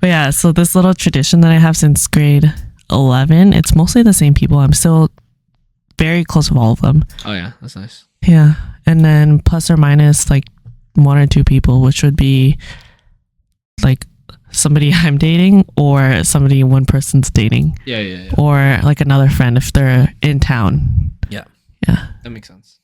But yeah, so this little tradition that I have since grade 11, it's mostly the same people. I'm still very close with all of them.
Oh, yeah. That's nice.
Yeah. And then plus or minus like one or two people, which would be like somebody I'm dating or somebody one person's dating.
Yeah.
Or like another friend if they're in town.
Yeah.
Yeah.
That makes sense.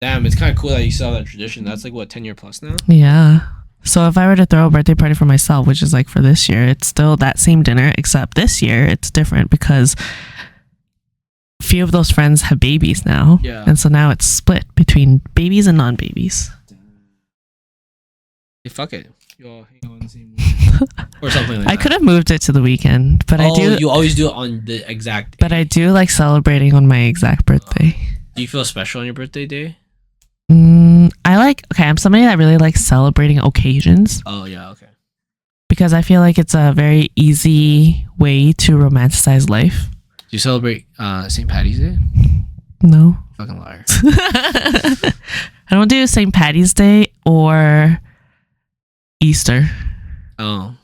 Damn, it's kind of cool that you saw that tradition. That's like, what, 10 year plus now?
Yeah. So if I were to throw a birthday party for myself, which is like for this year, it's still that same dinner, except this year it's different because a few of those friends have babies now.
Yeah.
And so now it's split between babies and non-babies.
Hey, fuck it. You all hang out on the same weekend. Or something like that.
I could have moved it to the weekend, but I do.
You always do it on the exact day.
But I do like celebrating on my exact birthday.
Do you feel special on your birthday day?
I'm somebody that really likes celebrating occasions
Oh, yeah, okay.
because I feel like it's a very easy way to romanticize life.
Do you celebrate St. Patty's Day?
No.
Fucking liar.
I don't do St. Patty's Day or Easter.
Oh.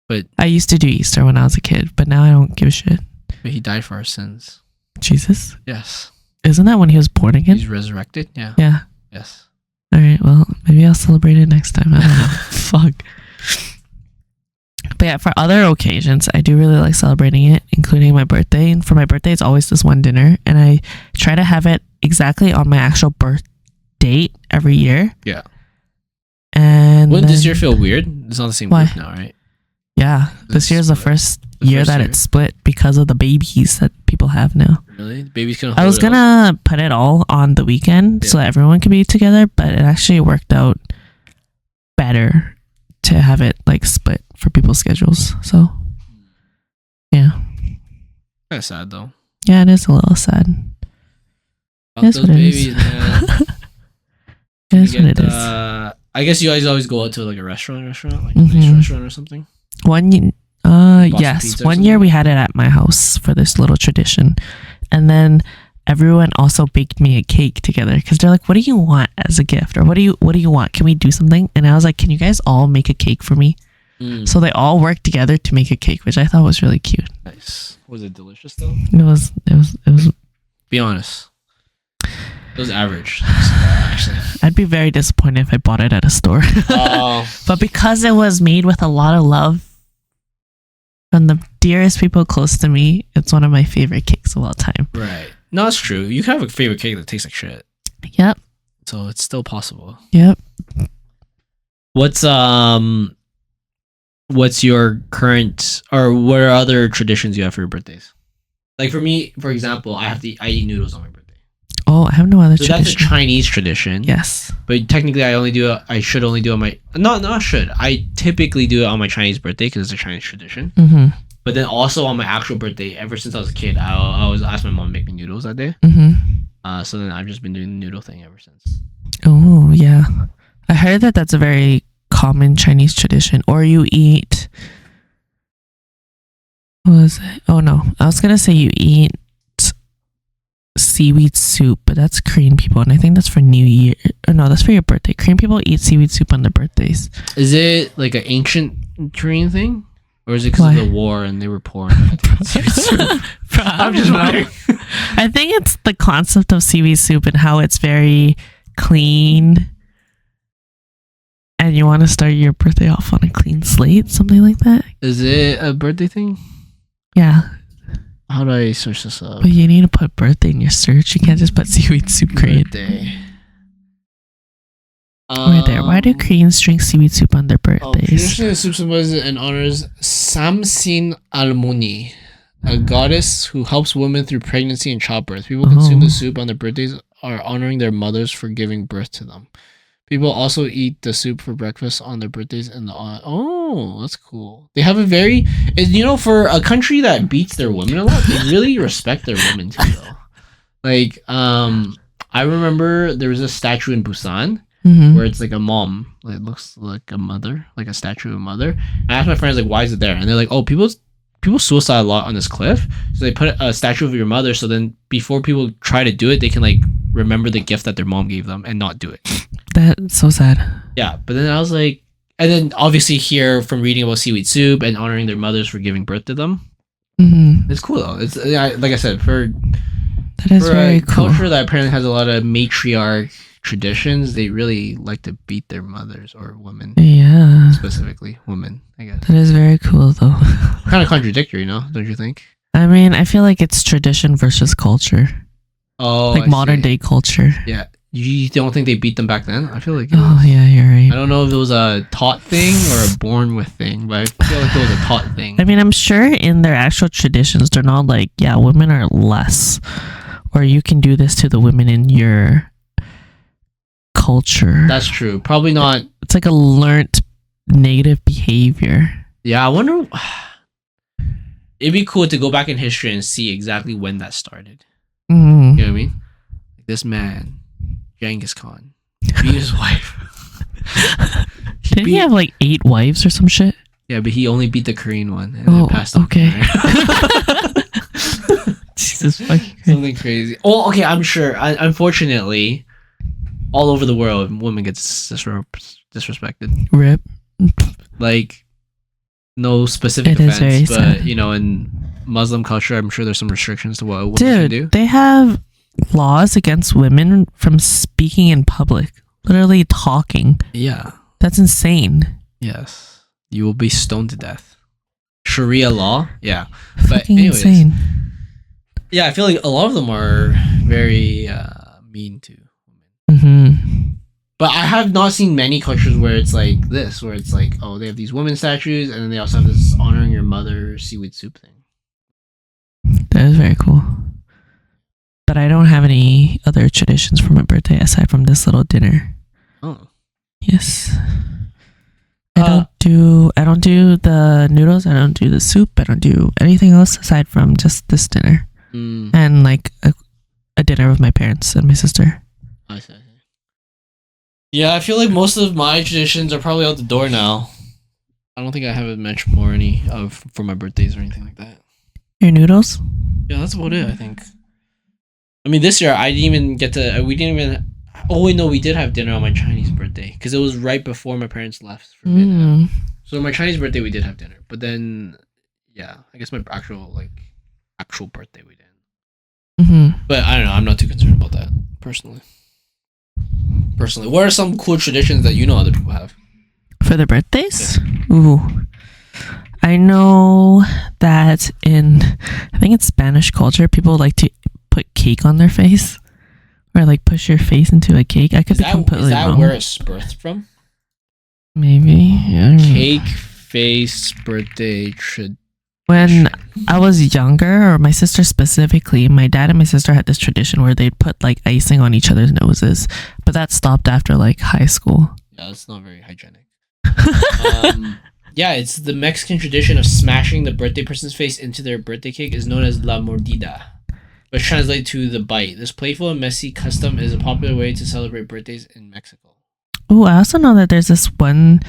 But
I used to do Easter when I was a kid, but now I don't give a shit.
he died for our sins.
Jesus?
Yes.
Isn't that when he was born again?
He's resurrected? Yeah.
Yeah.
Yes.
All right, well, maybe I'll celebrate it next time. I don't know. Fuck. But yeah, for other occasions, I do really like celebrating it, including my birthday. And for my birthday, it's always this one dinner. And I try to have it exactly on my actual birth date every year.
Yeah.
And
Wouldn't this year feel weird? It's not the same
Why?
group now, right?
Yeah, this year's the first year that
year?
it's split because of the babies that people have now.
Really? The baby's gonna
I was
hold it up?
gonna put it all on the weekend so that everyone could be together, but it actually worked out better to have it like split for people's schedules. So yeah.
Kind of sad though.
Yeah, it is a little sad.
Fuck
It is
those
what it is.
babies, man.
It is what it is.
I guess you guys always go out to like a restaurant, like a
Mhm.
nice restaurant or something.
Yes.
pizza or
One year we had it at my house for this little tradition. And then everyone also baked me a cake together because they're like, what do you want as a gift? Or what do you want? Can we do something? And I was like, can you guys all make a cake for me? So they all worked together to make a cake, which I thought was really cute.
Nice. Was it delicious though?
It was
Be honest. It was average. Actually.
I'd be very disappointed if I bought it at a store.
Oh.
But because it was made with a lot of love from the dearest people close to me, it's one of my favorite cakes of all time.
Right. No, it's true. You can have a favorite cake that tastes like shit.
Yep.
So it's still possible.
Yep.
What's your current, or what are other traditions you have for your birthdays? Like for me, for example, I eat noodles on my birthday.
Oh, I have no other
So
tradition.
that's a Chinese tradition.
Yes.
But technically, I should only do it on my. Not should. I typically do it on my Chinese birthday because it's a Chinese tradition.
Mm-hmm.
But then also on my actual birthday, ever since I was a kid, I always ask my mom to make me noodles that day.
Mm-hmm.
So then I've just been doing the noodle thing ever since.
Oh, yeah. I heard that that's a very common Chinese tradition. Or you eat... What was it? Oh, no. I was going to say you eat seaweed soup, but that's Korean people, and I think that's for New Year. Or no, that's for your birthday. Korean people eat seaweed soup on their birthdays.
Is it like an ancient Korean thing? Or is it because of the war and they were poor? I'm just wondering.
I think it's the concept of seaweed soup and how it's very clean. And you want to start your birthday off on a clean slate, something like that.
Is it a birthday thing?
Yeah.
How do I search this up?
But you need to put birthday in your search. You can't just put seaweed soup Korean.
Birthday.
Right there. Why do Koreans drink seaweed soup on their birthdays?
Traditionally, soup symbolizes and honors Samsin Almoni, a goddess who helps women through pregnancy and childbirth. People consume the soup on their birthdays, are honoring their mothers for giving birth to them. People also eat the soup for breakfast on their birthdays and that's cool. They have a very, for a country that beats their women a lot, they really respect their women too, though. Like, I remember there was a statue in Busan where it's like a mom. It looks like a mother, like a statue of a mother. I asked my friends, like, why is it there? And they're like, oh, people suicide a lot on this cliff. So they put a statue of your mother, so then before people try to do it, they can, like, remember the gift that their mom gave them and not do it.
That's so sad.
Yeah, but then I was like, and then obviously here from reading about seaweed soup and honoring their mothers for giving birth to them, it's cool though. It's like I said,
that is very cool.
Culture that apparently has a lot of matriarch traditions, they really like to beat their mothers or women.
Yeah,
specifically women, I guess.
That is very cool though.
Kind of contradictory, don't you think?
I mean, I feel like it's tradition versus culture.
Oh,
like modern day culture.
Yeah. You don't think they beat them back then? I feel like
yeah, you're right.
I don't know if it was a taught thing or a born with thing, but I feel like it was a taught thing.
I mean, I'm sure in their actual traditions, they're not like, yeah, women are less, or you can do this to the women in your culture.
That's true. Probably not.
It's like a learnt negative behavior.
Yeah, I wonder. It'd be cool to go back in history and see exactly when that started. You know what I mean? Like this man, Genghis Khan, beat his wife.
Didn't he have like 8 wives or some shit?
Yeah, but he only beat the Korean one and then passed him.
Okay. Jesus fucking Christ.
Something crazy. Oh, okay, I'm sure. Unfortunately, all over the world, women get disrespected.
Rip.
Like, no specific
offense,
but sad. In Muslim culture, I'm sure there's some restrictions to what a woman can do.
They have laws against women from speaking in public, literally talking.
Yeah,
that's insane.
Yes, you will be stoned to death. Sharia law, yeah, but
fucking
anyways,
insane.
Yeah, I feel like a lot of them are very mean to
women.
But I have not seen many cultures where it's like this, where it's like, oh, they have these women statues, and then they also have this honoring your mother seaweed soup thing.
That is very cool. But I don't have any other traditions for my birthday aside from this little dinner.
Oh.
Yes. I don't do the noodles, I don't do the soup, I don't do anything else aside from just this dinner. And like a dinner with my parents and my sister.
I see. Yeah, I feel like most of my traditions are probably out the door now. I don't think I have much more for my birthdays or anything like that.
Your noodles?
Yeah, that's about it, I think. I mean, this year, we did have dinner on my Chinese birthday, because it was right before my parents left for Vietnam. So my Chinese birthday, we did have dinner. But then, yeah, I guess my actual birthday, we didn't. But I don't know, I'm not too concerned about that, personally. What are some cool traditions that other people have?
For their birthdays? Yeah. Ooh. I know that I think it's Spanish culture, people like to put cake on their face. Or like push your face into a cake. I could be completely wrong.
Is that where it's birthed from?
Maybe. Yeah.
Cake face birthday tradition.
When I was younger, or my sister specifically, my dad and my sister had this tradition where they'd put like icing on each other's noses, but that stopped after like high school.
Yeah, that's not very hygienic. Yeah, it's the Mexican tradition of smashing the birthday person's face into their birthday cake is known as la mordida, which translates to the bite. This playful and messy custom is a popular way to celebrate birthdays in Mexico.
Oh, I also know that there's this one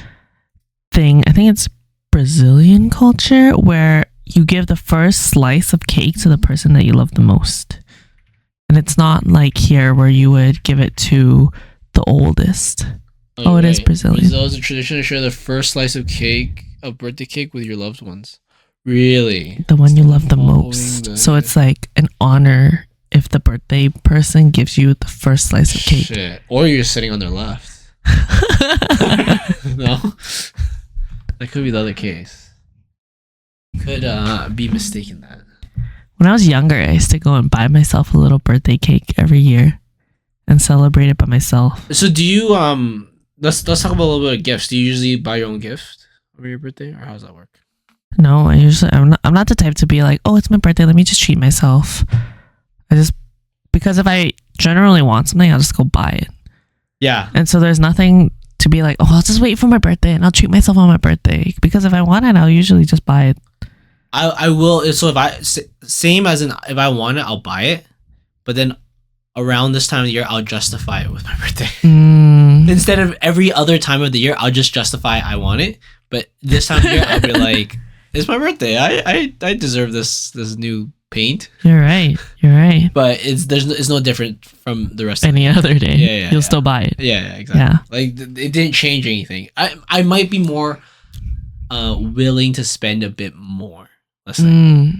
thing, I think it's Brazilian culture, where you give the first slice of cake to the person that you love the most. And it's not like here where you would give it to the oldest. Oh, it is Brazilian.
Brazil is a tradition to share the first slice of birthday cake with your loved ones. Really?
The one you love the most. So it's like an honor if the birthday person gives you the first slice of cake.
Shit. Or you're sitting on their left. No? That could be the other case. Could be mistaken that.
When I was younger, I used to go and buy myself a little birthday cake every year and celebrate it by myself.
So do you let's talk about a little bit of gifts. Do you usually buy your own gift over your birthday, or how does that work?
No, I'm not the type to be like, oh, it's my birthday, let me just treat myself. Because if I generally want something, I'll just go buy it. Yeah. And so there's nothing to be like, oh, I'll just wait for my birthday and I'll treat myself on my birthday. Because if I want it, I'll usually just buy it.
I will. So same as in if I want it, I'll buy it. But then around this time of the year, I'll justify it with my birthday. Instead of every other time of the year, I'll just justify I want it. But this time of year, I'll be like, it's my birthday. I deserve this new paint.
You're right.
But it's no different from the rest
any
of
other day. Yeah, you'll still buy it.
Yeah, exactly. Yeah. Like it didn't change anything. I might be more willing to spend a bit more. Let's say.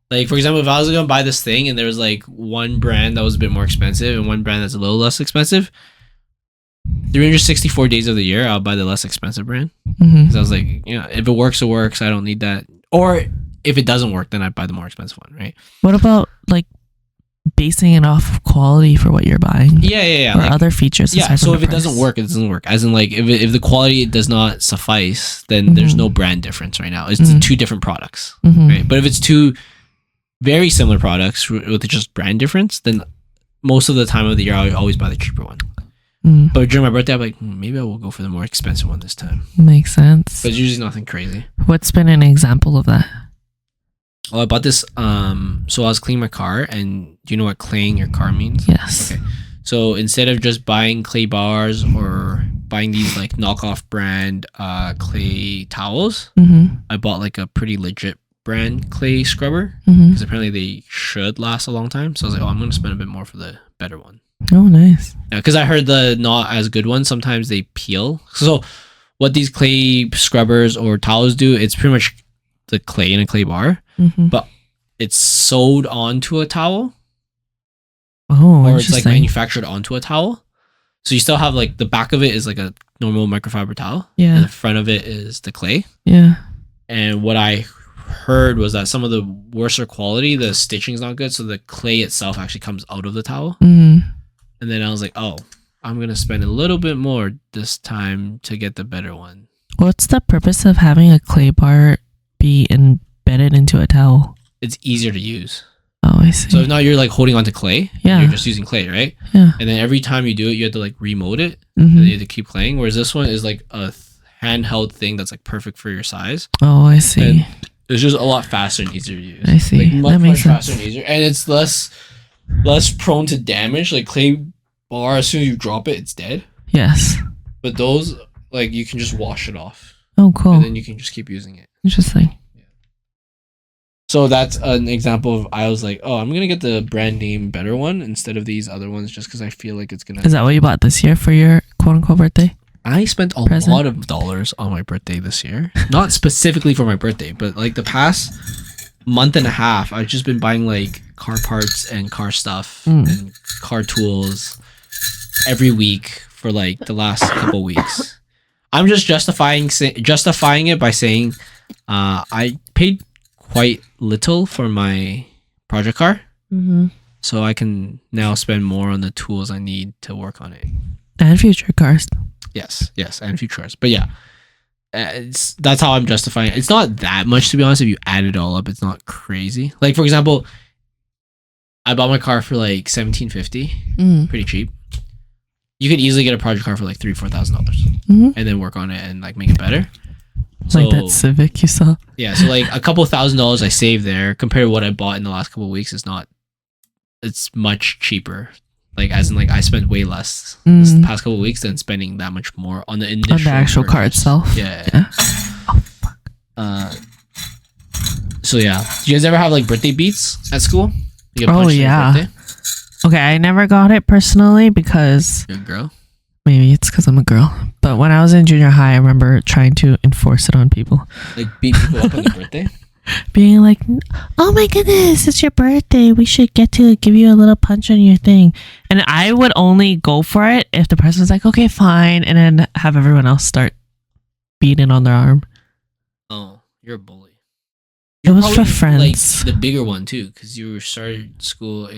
Like, for example, if I was going to buy this thing and there was like one brand that was a bit more expensive and one brand that's a little less expensive, 364 days of the year, I'll buy the less expensive brand. Because I was like, if it works, it works. I don't need that. Or if it doesn't work, then I buy the more expensive one, right?
What about like basing it off of quality for what you're buying?
Yeah.
Or like, other features.
Yeah, so if it doesn't work, it doesn't work. As in, like, if the quality does not suffice, then there's no brand difference right now. It's two different products, right? But if it's two very similar products with just brand difference, then most of the time of the year, I always buy the cheaper one. But during my birthday, I'm like, maybe I will go for the more expensive one this time.
Makes sense.
But it's usually nothing crazy.
What's been an example of that?
Oh, I bought this. So I was cleaning my car, and do you know what claying your car means?
Yes.
Okay. So instead of just buying clay bars or buying these like knockoff brand clay towels, I bought like a pretty legit brand clay scrubber because apparently they should last a long time. So I was like, oh, I'm going to spend a bit more for the better one.
Oh, nice.
Yeah, because I heard the not as good ones, sometimes they peel. So what these clay scrubbers or towels do, it's pretty much the clay in a clay bar, but it's sewed onto a towel.
Oh,
or it's like manufactured onto a towel. So you still have like the back of it is like a normal microfiber towel.
Yeah.
And the front of it is the clay.
Yeah.
And what I heard was that some of the worser quality, the stitching's not good, so the clay itself actually comes out of the towel. And then I was like, oh, I'm gonna spend a little bit more this time to get the better one.
What's the purpose of having a clay bar be embedded into a towel?
It's easier to use.
Oh, I see.
So now you're like holding onto clay.
Yeah.
You're just using clay, right?
Yeah.
And then every time you do it, you have to like remote it. And then you have to keep playing. Whereas this one is like a handheld thing that's like perfect for your size.
Oh, I see.
And it's just a lot faster and easier to use.
I see.
Like much faster and easier. And it's less prone to damage. Like clay bar, as soon as you drop it, it's dead.
Yes.
But those, like, you can just wash it off.
Oh, cool.
And then you can just keep using it.
Interesting.
Yeah. So that's an example of, I was like, oh, I'm going to get the brand name better one instead of these other ones just because I feel like it's going to...
Is that what you bought this year for your quote-unquote birthday?
I spent a lot of dollars on my birthday this year. Not specifically for my birthday, but like the past month and a half, I've just been buying like car parts and car stuff and car tools every week for like the last couple weeks. I'm just justifying it by saying I paid quite little for my project car. So I can now spend more on the tools I need to work on it.
And future cars.
Yes, and future cars. But yeah, that's how I'm justifying it. It's not that much, to be honest. If you add it all up, it's not crazy. Like, for example, I bought my car for like $1,750, pretty cheap. You could easily get a project car for like $3,000-$4,000 and then work on it and like make it better. So,
like that Civic you saw.
Yeah, so like a couple $1,000s I saved there compared to what I bought in the last couple of weeks. It's much cheaper. Like, as in, like, I spent way less this past couple of weeks than spending that much more on the initial
on the actual car itself.
Yeah.
Oh fuck.
So yeah, do you guys ever have like birthday beats at school? You get
Oh
punched for your
yeah.
birthday?
Okay, I never got it personally because
You're a girl.
maybe it's because I'm a girl. But when I was in junior high, I remember trying to enforce it on people.
Like beat people up on your birthday?
Being like, oh my goodness, it's your birthday. We should get to give you a little punch on your thing. And I would only go for it if the person was like, okay, fine. And then have everyone else start beating on their arm.
Oh, you're a bully.
It was
Probably,
for friends.
Like the bigger one too, because you started school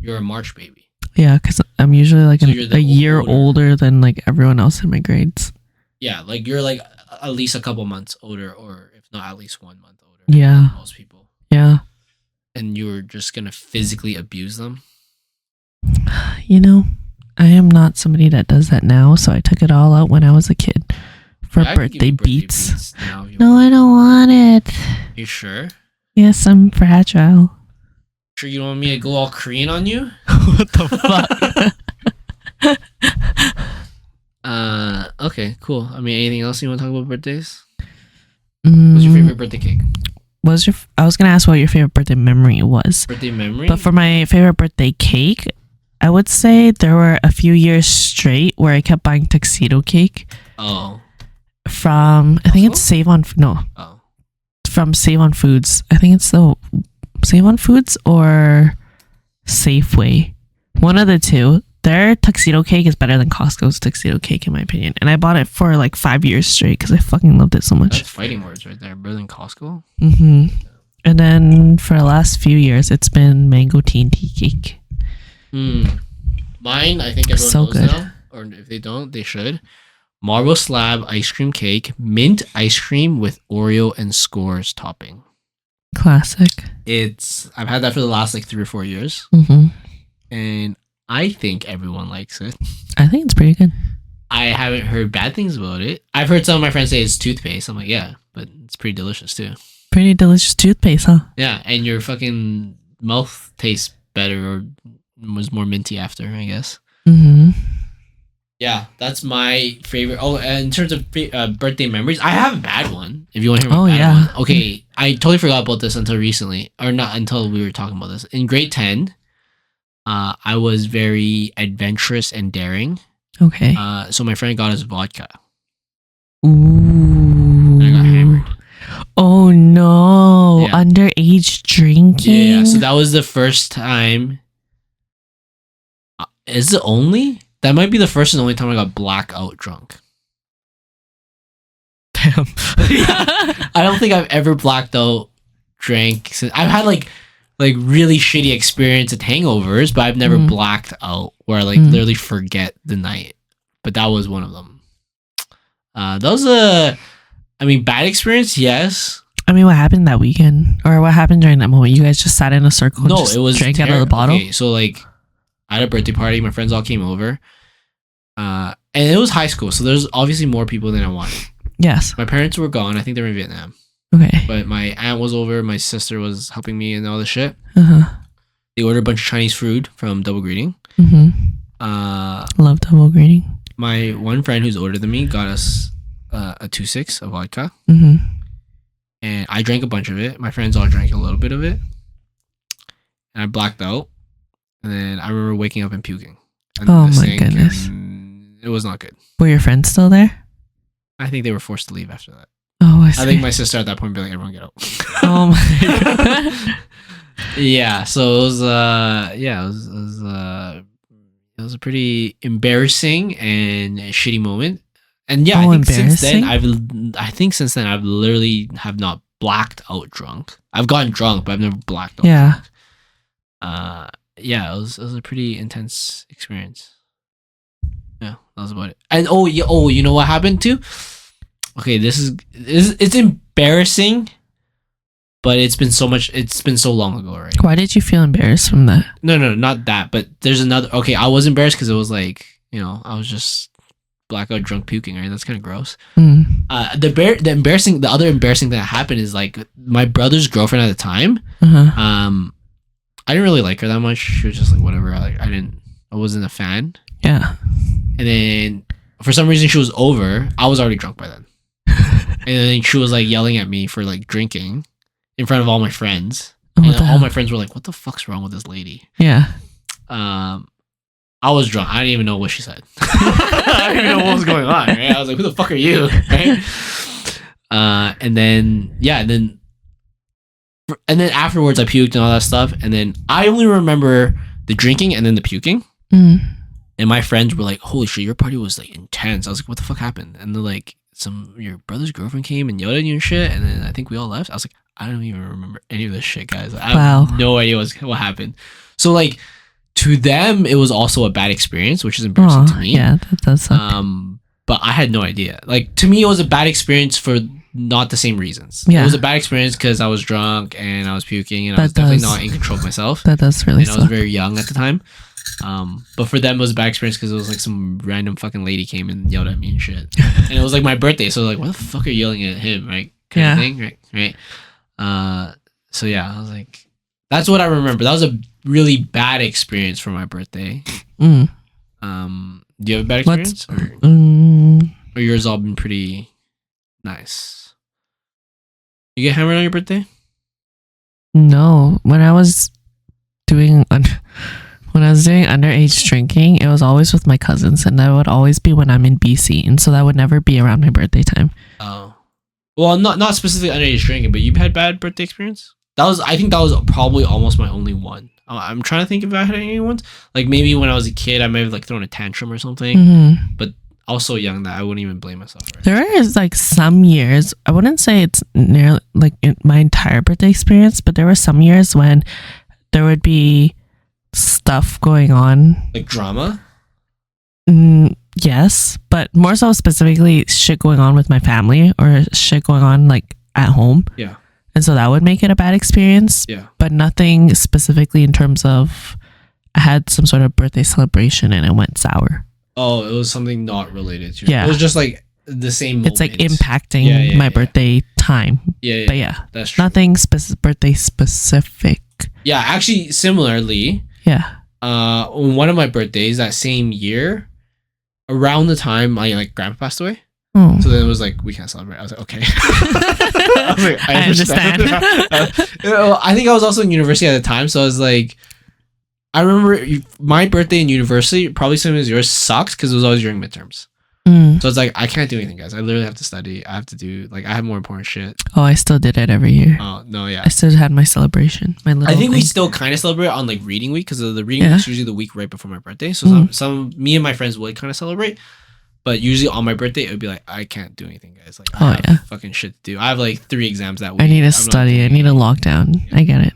you're a March baby.
Yeah, because I'm usually like
So you're
a year older than like everyone else in my grades.
Yeah, like you're like at least a couple months older, or if not at least 1 month older.
Yeah.
Than most people.
Yeah.
And you were just gonna physically abuse them.
You know, I am not somebody that does that now, so I took it all out when I was a kid for
Yeah, I could give
birthday
you
beats.
now if you
No,
want.
I don't want it.
You sure?
Yes, I'm fragile.
Sure you don't want me to go all Korean on you?
What the fuck?
Okay, cool. I mean, anything else you want to talk about birthdays? What's your favorite birthday cake?
I was gonna ask what your favorite birthday memory was.
Birthday memory?
But for my favorite birthday cake, I would say there were a few years straight where I kept buying tuxedo cake.
Oh.
From I think it's Save On from Save On Foods. I think it's the Save On Foods or Safeway. One of the two. Their tuxedo cake is better than Costco's tuxedo cake in my opinion. And I bought it for like 5 years straight because I fucking loved it so much.
That's fighting words right there. Better than Costco?
And then for the last few years, it's been mango TNT cake.
Mine, I think everyone knows now. Or if they don't, they should. Marble slab ice cream cake, mint ice cream with Oreo and Scores topping.
Classic.
I've had that for the last like 3 or 4 years. And I think everyone likes it.
I think it's pretty good.
I haven't heard bad things about it. I've heard some of my friends say it's toothpaste. I'm like, yeah, but it's pretty delicious too.
Pretty delicious toothpaste, huh?
Yeah, and your fucking mouth tastes better or was more minty after, I guess. Yeah, that's my favorite. Oh, and in terms of birthday memories, I have a bad one. If you want to hear my bad one. Okay, I totally forgot about this until recently. Or not until we were talking about this. In grade 10, I was very adventurous and daring.
Okay.
So my friend got us vodka.
Ooh.
And I got hammered.
Oh no.
Yeah.
Underage drinking?
Yeah, so that was the first time. Is it only? That might be the first and only time I got blackout drunk.
Damn.
I don't think I've ever blacked out drank since. I've had like really shitty experience at hangovers, but I've never blacked out where I like literally forget the night. But that was one of them. That was bad experience, yes.
I mean, what happened that weekend? Or what happened during that moment? You guys just sat in a circle and just
it was
drank out of the bottle?
Okay, so like I had a birthday party, my friends all came over. And it was high school, so there's obviously more people than I wanted.
Yes.
My parents were gone. I think they were in Vietnam.
Okay.
But my aunt was over. My sister was helping me and all this shit.
Uh-huh.
They ordered a bunch of Chinese food from Double Greeting.
Love Double Greeting.
My one friend who's older than me got us a 2-6 of vodka. And I drank a bunch of it. My friends all drank a little bit of it. And I blacked out. And then I remember waking up and puking.
Oh my goodness.
It was not good.
Were your friends still there?
I think they were forced to leave after that.
Oh, I see.
I think my sister at that point would be like, everyone get out.
Oh my god.
Yeah, so it was it was a pretty embarrassing and shitty moment. And yeah, I think since then I've literally have not blacked out drunk. I've gotten drunk, but I've never blacked out.
Yeah.
Drunk. yeah, it was a pretty intense experience. Yeah, that was about it. And you know what happened too? Okay, it's embarrassing, but it's been so long ago, right?
Why did you feel embarrassed from that?
No, not that. But there's another. Okay, I was embarrassed because it was like, I was just blackout drunk puking. Right, that's kind of gross. The other embarrassing thing that happened is like my brother's girlfriend at the time. I didn't really like her that much. She was just like whatever. I wasn't a fan.
Yeah.
And then for some reason she was over. I was already drunk by then. And then she was like yelling at me for like drinking in front of all my friends. And all my friends were like, "What the fuck's wrong with this lady?"
Yeah.
I was drunk. I didn't even know what she said. I didn't even know what was going on. Right? I was like, "Who the fuck are you?" Right? And then afterwards I puked and all that stuff. And then I only remember the drinking and then the puking. And my friends were like, "Holy shit, your party was like intense." I was like, "What the fuck happened?" And they're like, your brother's girlfriend came and yelled at you and shit. And then I think we all left. I was like, I don't even remember any of this shit, guys. I have no idea what happened. So like to them, it was also a bad experience, which is embarrassing to me.
Yeah, that does suck.
But I had no idea. Like to me, it was a bad experience for not the same reasons.
Yeah.
It was a bad experience because I was drunk and I was puking and I was definitely not in control of myself.
That does really suck.
I was very young at the time. But for them it was a bad experience because it was like some random fucking lady came and yelled at me and shit. And it was like my birthday, so I was like, "What the fuck are you yelling at him?" Right? Kind of thing, right? So yeah, I was like, that's what I remember. That was a really bad experience for my birthday. Do you have a bad experience? Or yours all been pretty nice? You get hammered on your birthday?
No. When I was doing underage drinking, it was always with my cousins, and that would always be when I'm in BC, and so that would never be around my birthday time.
Oh, well, not specifically underage drinking, but you've had bad birthday experience. I think that was probably almost my only one. I'm trying to think if I had any ones. Like maybe when I was a kid, I may have like thrown a tantrum or something. But I was so young that I wouldn't even blame myself. Right?
There is like some years, I wouldn't say it's nearly like my entire birthday experience, but there were some years when there would be stuff going on,
like drama.
Yes, but more so specifically shit going on with my family or shit going on like at home.
Yeah.
And so that would make it a bad experience.
Yeah.
But nothing specifically in terms of I had some sort of birthday celebration and it went sour.
Oh, it was something not related to.
Yeah.
It was just like the same moment.
It's like impacting my birthday time.
Yeah.
But yeah,
that's true.
nothing birthday specific.
Yeah, actually, similarly.
Yeah.
On one of my birthdays that same year, around the time my like grandpa passed away.
Oh.
So then it was like, we can't celebrate. I was like, okay. I was like, I understand. I think I was also in university at the time, so I was like, I remember my birthday in university, probably same as yours, sucked because it was always during midterms. So it's like, I can't do anything, guys. I literally have to study. I have to do, like, I have more important shit.
Oh, I still did it every year.
Oh, no, yeah.
I still had my celebration. I think
we still kind of celebrate on, like, reading week because the reading week is usually the week right before my birthday. So me and my friends would kind of celebrate. But usually on my birthday, it would be like, I can't do anything, guys. Like, I have fucking shit to do. I have, like, 3 exams that week.
I need to study. I need a lockdown. Yeah. I get it.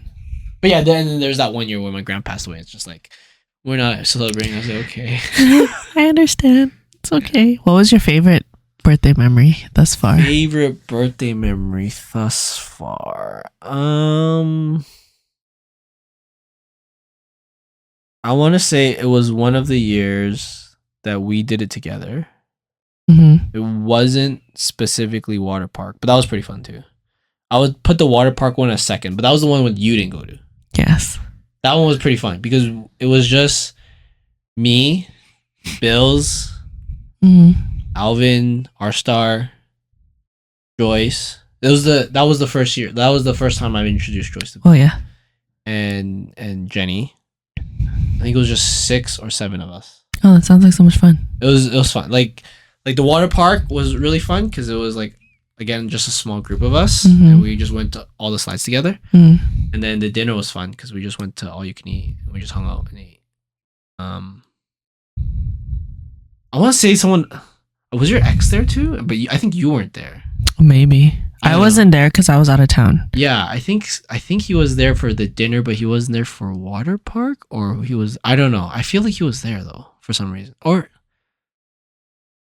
But yeah, then there's that one year when my grandpa passed away. It's just like, we're not celebrating. I was like, okay.
I understand. It's okay. What was your favorite birthday memory thus far?
Favorite birthday memory thus far? I want to say it was one of the years that we did it together. It wasn't specifically water park, but that was pretty fun too. I would put the water park one a second, but that was the one you didn't go to.
Yes.
That one was pretty fun because it was just me, Bills, Alvin, Rstar, Joyce. That was the first year. That was the first time I've introduced Joyce to me.
Oh yeah.
And Jenny. I think it was just 6 or 7 of us.
Oh, that sounds like so much fun.
It was fun. Like the water park was really fun because it was like, again, just a small group of us, and we just went to all the slides together. And then the dinner was fun because we just went to all you can eat and we just hung out and ate. I want to say someone was your ex there too, but I think you weren't there.
Maybe I wasn't there because I was out of town.
Yeah, I think he was there for the dinner, but he wasn't there for water park, or he was. I don't know. I feel like he was there though for some reason. Or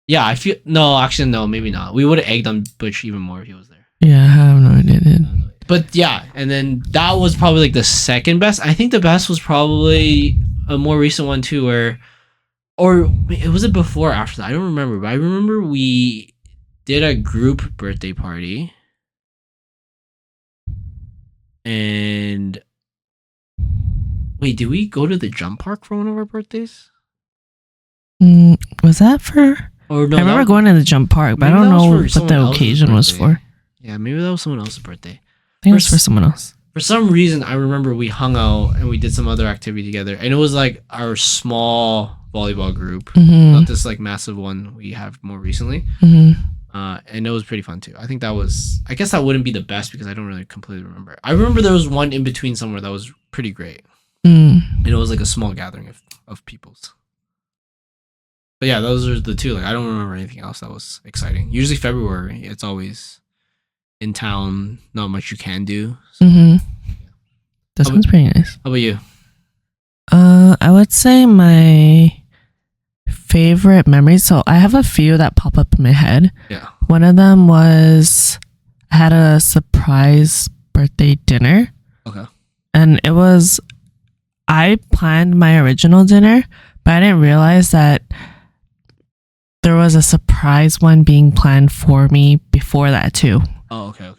yeah, I feel no. Actually, no, maybe not. We would have egged on Butch even more if he was there.
Yeah, I have no idea. Dude.
But yeah, and then that was probably like the second best. I think the best was probably a more recent one too, or it was it before or after that. I don't remember, but I remember we did a group birthday party. And wait, did we go to the jump park for one of our birthdays?
Was that for?
Or no,
I remember going to the jump park, but I don't know what the occasion was for.
Yeah, maybe that was someone else's birthday.
I think it was for someone else.
For some reason, I remember we hung out and we did some other activity together, and it was like our small volleyball group, not this like massive one we have more recently. And it was pretty fun too. I think that was. I guess that wouldn't be the best because I don't really completely remember. I remember there was one in between somewhere that was pretty great, and it was like a small gathering of peoples. But yeah, those are the two. Like I don't remember anything else that was exciting. Usually February, it's always in town. Not much you can do. So.
That sounds pretty nice.
How about you?
I would say my favorite memories. So I have a few that pop up in my head.
Yeah.
One of them was I had a surprise birthday dinner.
Okay.
And it was I planned my original dinner, but I didn't realize that there was a surprise one being planned for me before that too.
Oh, okay.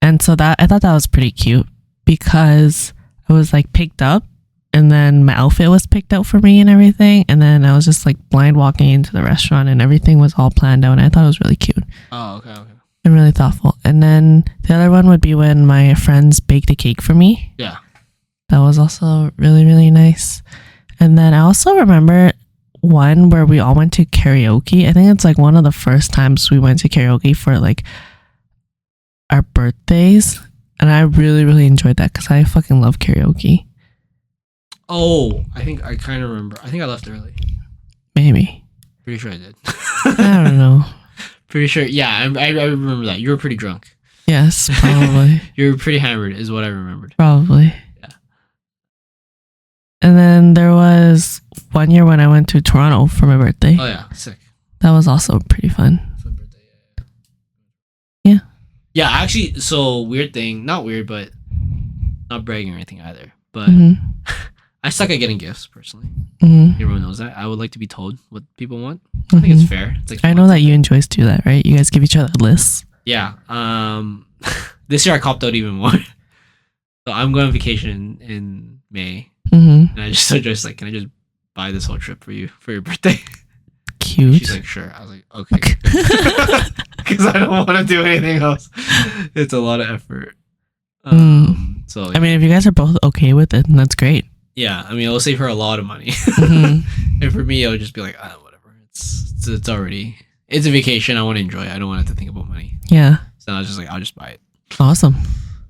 And so that I thought that was pretty cute because I was like picked up. And then my outfit was picked out for me and everything. And then I was just like blind walking into the restaurant and everything was all planned out. And I thought it was really cute.
Oh, okay.
And really thoughtful. And then the other one would be when my friends baked a cake for me.
Yeah.
That was also really, really nice. And then I also remember one where we all went to karaoke. I think it's like one of the first times we went to karaoke for like our birthdays. And I really, really enjoyed that because I fucking love karaoke.
Oh, I think I kind of remember. I think I left early.
Maybe.
Pretty sure I did.
I don't know.
Pretty sure. Yeah, I remember that. You were pretty drunk.
Yes, probably.
You were pretty hammered is what I remembered.
Probably.
Yeah.
And then there was one year when I went to Toronto for my birthday.
Oh, yeah. Sick.
That was also pretty fun.
Fun birthday.
Yeah.
Yeah, actually, so weird thing. Not weird, but not bragging or anything either. But I suck at getting gifts, personally. Everyone knows that. I would like to be told what people want. I think it's fair. It's like
I know that you and Joyce do that, right? You guys give each other lists.
Yeah. This year I copped out even more. So I'm going on vacation in May. And I just told Joyce, like, can I just buy this whole trip for you for your birthday?
Cute.
She's like, sure. I was like, okay. Because I don't want to do anything else. It's a lot of effort. So yeah.
I mean, if you guys are both okay with it, then that's great.
Yeah, I mean, it'll save her a lot of money. And for me, it'll just be like, whatever. It's already, it's a vacation. I want to enjoy it. I don't want to have to think about money.
Yeah.
So I was just like, I'll just buy it.
Awesome.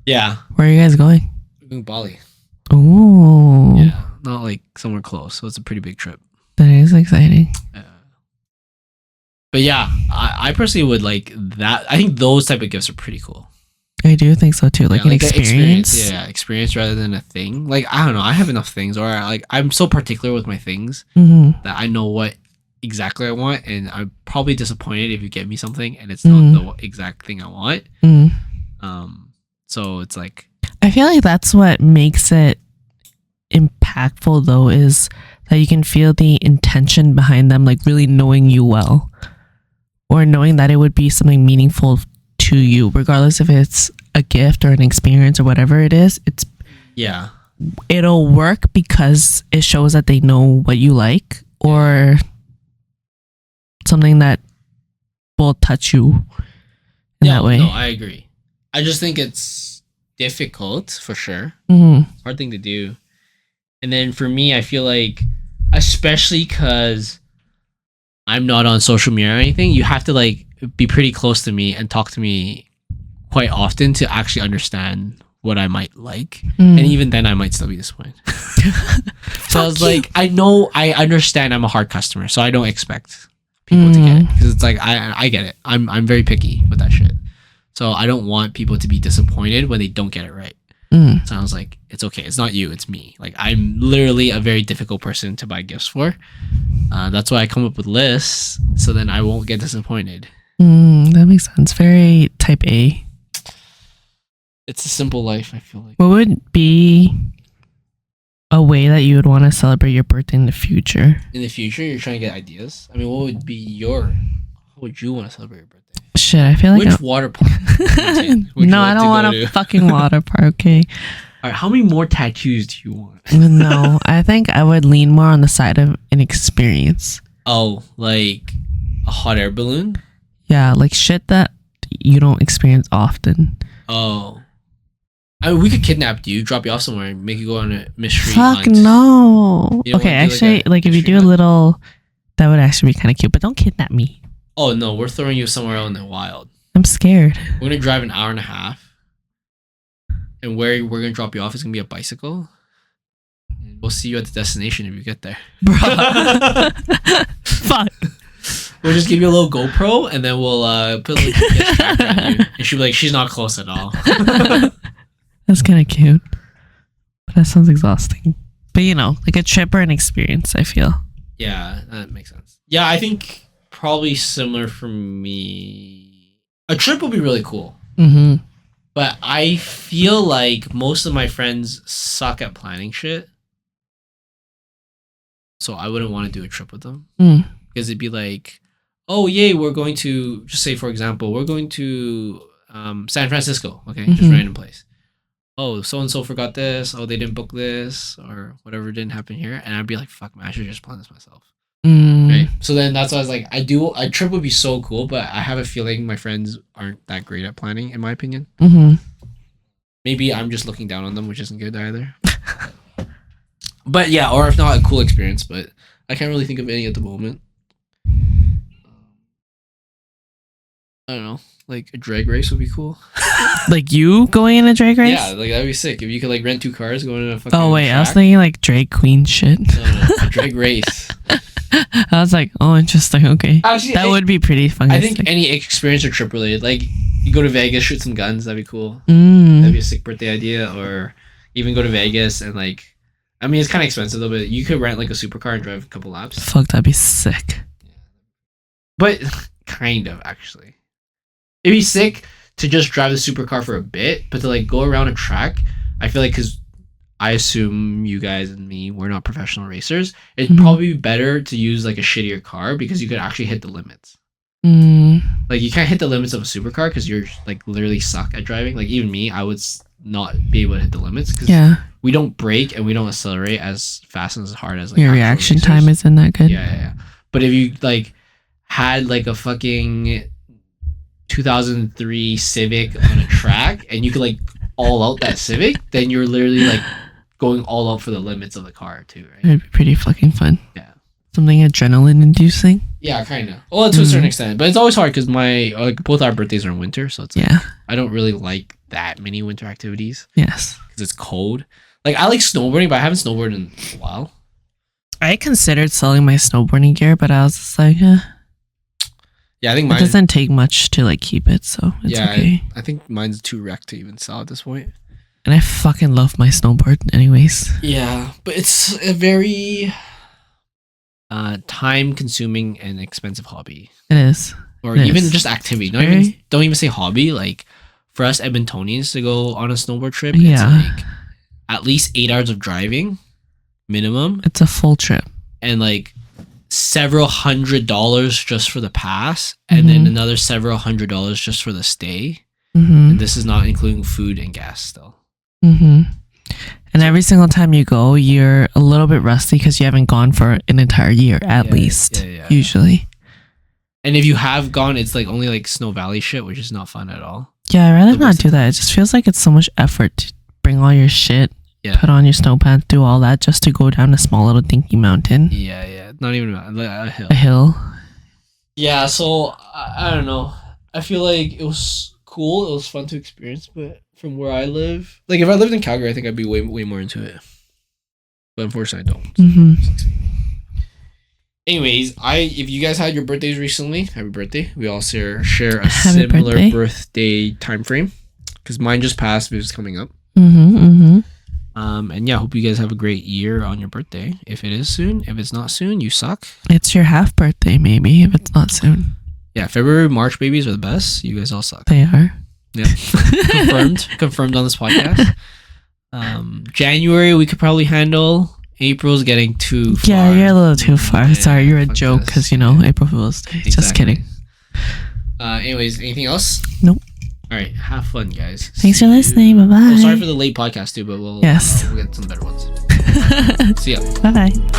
Yeah.
Where are you guys going?
We're going to Bali.
Ooh.
Yeah. Not like somewhere close. So it's a pretty big trip.
That is exciting.
But yeah, I personally would like that. I think those type of gifts are pretty cool.
I do think so too. Like an experience.
Yeah, experience rather than a thing. Like, I don't know. I have enough things, or like I'm so particular with my things that I know what exactly I want, and I'm probably disappointed if you get me something and it's not the exact thing I want. So it's like,
I feel like that's what makes it impactful though, is that you can feel the intention behind them, like really knowing you well, or knowing that it would be something meaningful to you, regardless if it's a gift or an experience or whatever it is. It'll work because it shows that they know what you like, or something that will touch you in that way.
No, I agree. I just think it's difficult for sure. Hard thing to do. And then for me, I feel like, especially because I'm not on social media or anything, you have to like be pretty close to me and talk to me quite often to actually understand what I might like. And even then I might still be disappointed. So I was like, I understand I'm a hard customer, so I don't expect people to get it, because it's like I get it. I'm very picky with that shit. So I don't want people to be disappointed when they don't get it right. So I was like, it's okay. It's not you. It's me. Like, I'm literally a very difficult person to buy gifts for. That's why I come up with lists, so then I won't get disappointed.
That makes sense. Very type A.
It's a simple life, I feel like.
What would be a way that you would want to celebrate your birthday in the future?
In the future, you're trying to get ideas? I mean, what would be how would you want to celebrate your birthday?
Shit, I feel like
Which water park?
No, I don't want a fucking water park, okay?
All right, how many more tattoos do you want?
No, I think I would lean more on the side of an experience.
Oh, like a hot air balloon?
Yeah, like shit that you don't experience often.
Oh. I mean, we could kidnap you, drop you off somewhere, and make you go on a mystery
Fuck
hunt.
no.
You don't
Okay,
wanna do
actually, like if you
mystery
do a
hunt?
little, that would actually be kind of cute, but don't kidnap me.
Oh, no, we're throwing you somewhere out in the wild.
I'm scared.
We're going to drive an hour and a half. And where we're going to drop you off is going to be a bicycle. And we'll see you at the destination if you get there.
Fuck.
We'll just give you a little GoPro, and then we'll put a little GPS tracker on you. And she'll be like, she's not close at all.
That's kind of cute. But that sounds exhausting. But you know, like a trip or an experience, I feel.
Yeah, that makes sense. Yeah, I think probably similar for me. A trip would be really cool.
Mm-hmm.
But I feel like most of my friends suck at planning shit. So I wouldn't want to do a trip with them. Because it'd be like, oh, yay, we're going to, just say, for example, we're going to San Francisco. Okay, just random place. Oh, so-and-so forgot this. Oh, they didn't book this. Or whatever didn't happen here. And I'd be like, fuck, man, I should just plan this myself. Right. So then that's why I was like, a trip would be so cool, but I have a feeling my friends aren't that great at planning, in my opinion. Maybe I'm just looking down on them, which isn't good either. But yeah, or if not, a cool experience, but I can't really think of any at the moment. I don't know, like a drag race would be cool.
Like you going in a drag race?
Yeah, like that'd be sick if you could like rent 2 cars going in a fucking.
Oh wait,
track.
I was thinking like drag queen shit.
No, a drag race.
I was like, oh, interesting. Okay,
Actually,
that would be pretty fun.
I think any experience or trip related, like you go to Vegas, shoot some guns, that'd be cool.
Mm.
That'd be a sick birthday idea, or even go to Vegas and like, I mean, it's kind of expensive though, but you could rent like a supercar and drive a couple laps.
Fuck, that'd be sick.
But kind of actually, it'd be sick to just drive the supercar for a bit, but to like go around a track, I feel like because I assume you guys and me, we're not professional racers. It'd probably be better to use like a shittier car because you could actually hit the limits. Like you can't hit the limits of a supercar because you're like literally suck at driving. Like even me, I would not be able to hit the limits because we don't brake and we don't accelerate as fast and as hard as like
your reaction
racers.
time isn't that good.
Yeah. But if you like had like a fucking 2003 Civic on a track and you could like all out that Civic, then you're literally like going all out for the limits of the car too, right?
It'd be pretty fucking fun.
Yeah.
Something adrenaline inducing.
Yeah, kind of. Well, to a certain extent, but it's always hard because both our birthdays are in winter, so it's like, I don't really like that many winter activities.
Yes,
because it's cold. Like I like snowboarding, but I haven't snowboarded in a while.
I considered selling my snowboarding gear, but I was just like,
yeah, I think
it doesn't take much to like keep it, so it's okay.
I think mine's too wrecked to even sell at this point.
And I fucking love my snowboard, anyways.
Yeah, but it's a very time-consuming and expensive hobby.
It is,
or even just activity. Don't even say hobby. Like for us Edmontonians to go on a snowboard trip, it's like at least 8 hours of driving, minimum.
It's a full trip,
and like several $100s just for the pass, and then another several $100s just for the stay. And this is not including food and gas still. And every single time you go, you're a little bit rusty because you haven't gone for an entire year at least, usually. And if you have gone, it's like only like Snow Valley shit, which is not fun at all. Yeah, I'd rather not do that. It just feels like it's so much effort to bring all your shit, put on your snow pants, do all that just to go down a small little dinky mountain. Yeah. Not even a hill. A hill. Yeah, so I don't know. I feel like it was cool. It was fun to experience, but from where I live, like if I lived in Calgary, I think I'd be way more into it. But unfortunately, I don't. Anyways, if you guys had your birthdays recently, happy birthday. We all share a
Happy
similar birthday time frame because mine just passed. It was coming up. And yeah, hope you guys have a great year on your birthday. If it is soon, if it's not soon, you suck.
It's your half birthday, maybe, if it's not soon.
Yeah, February, March babies are the best. You guys all suck.
They are.
Yeah, confirmed on this podcast. January we could probably handle. April's getting too far.
Yeah, you're a little too far. Sorry, you're a joke because April Fool's Day.
Exactly.
Just kidding.
Anyways, anything else?
Nope.
All right, have fun, guys.
Thanks for listening. Bye bye.
Oh, sorry for the late podcast too, but we'll get some better ones. See ya.
Bye bye.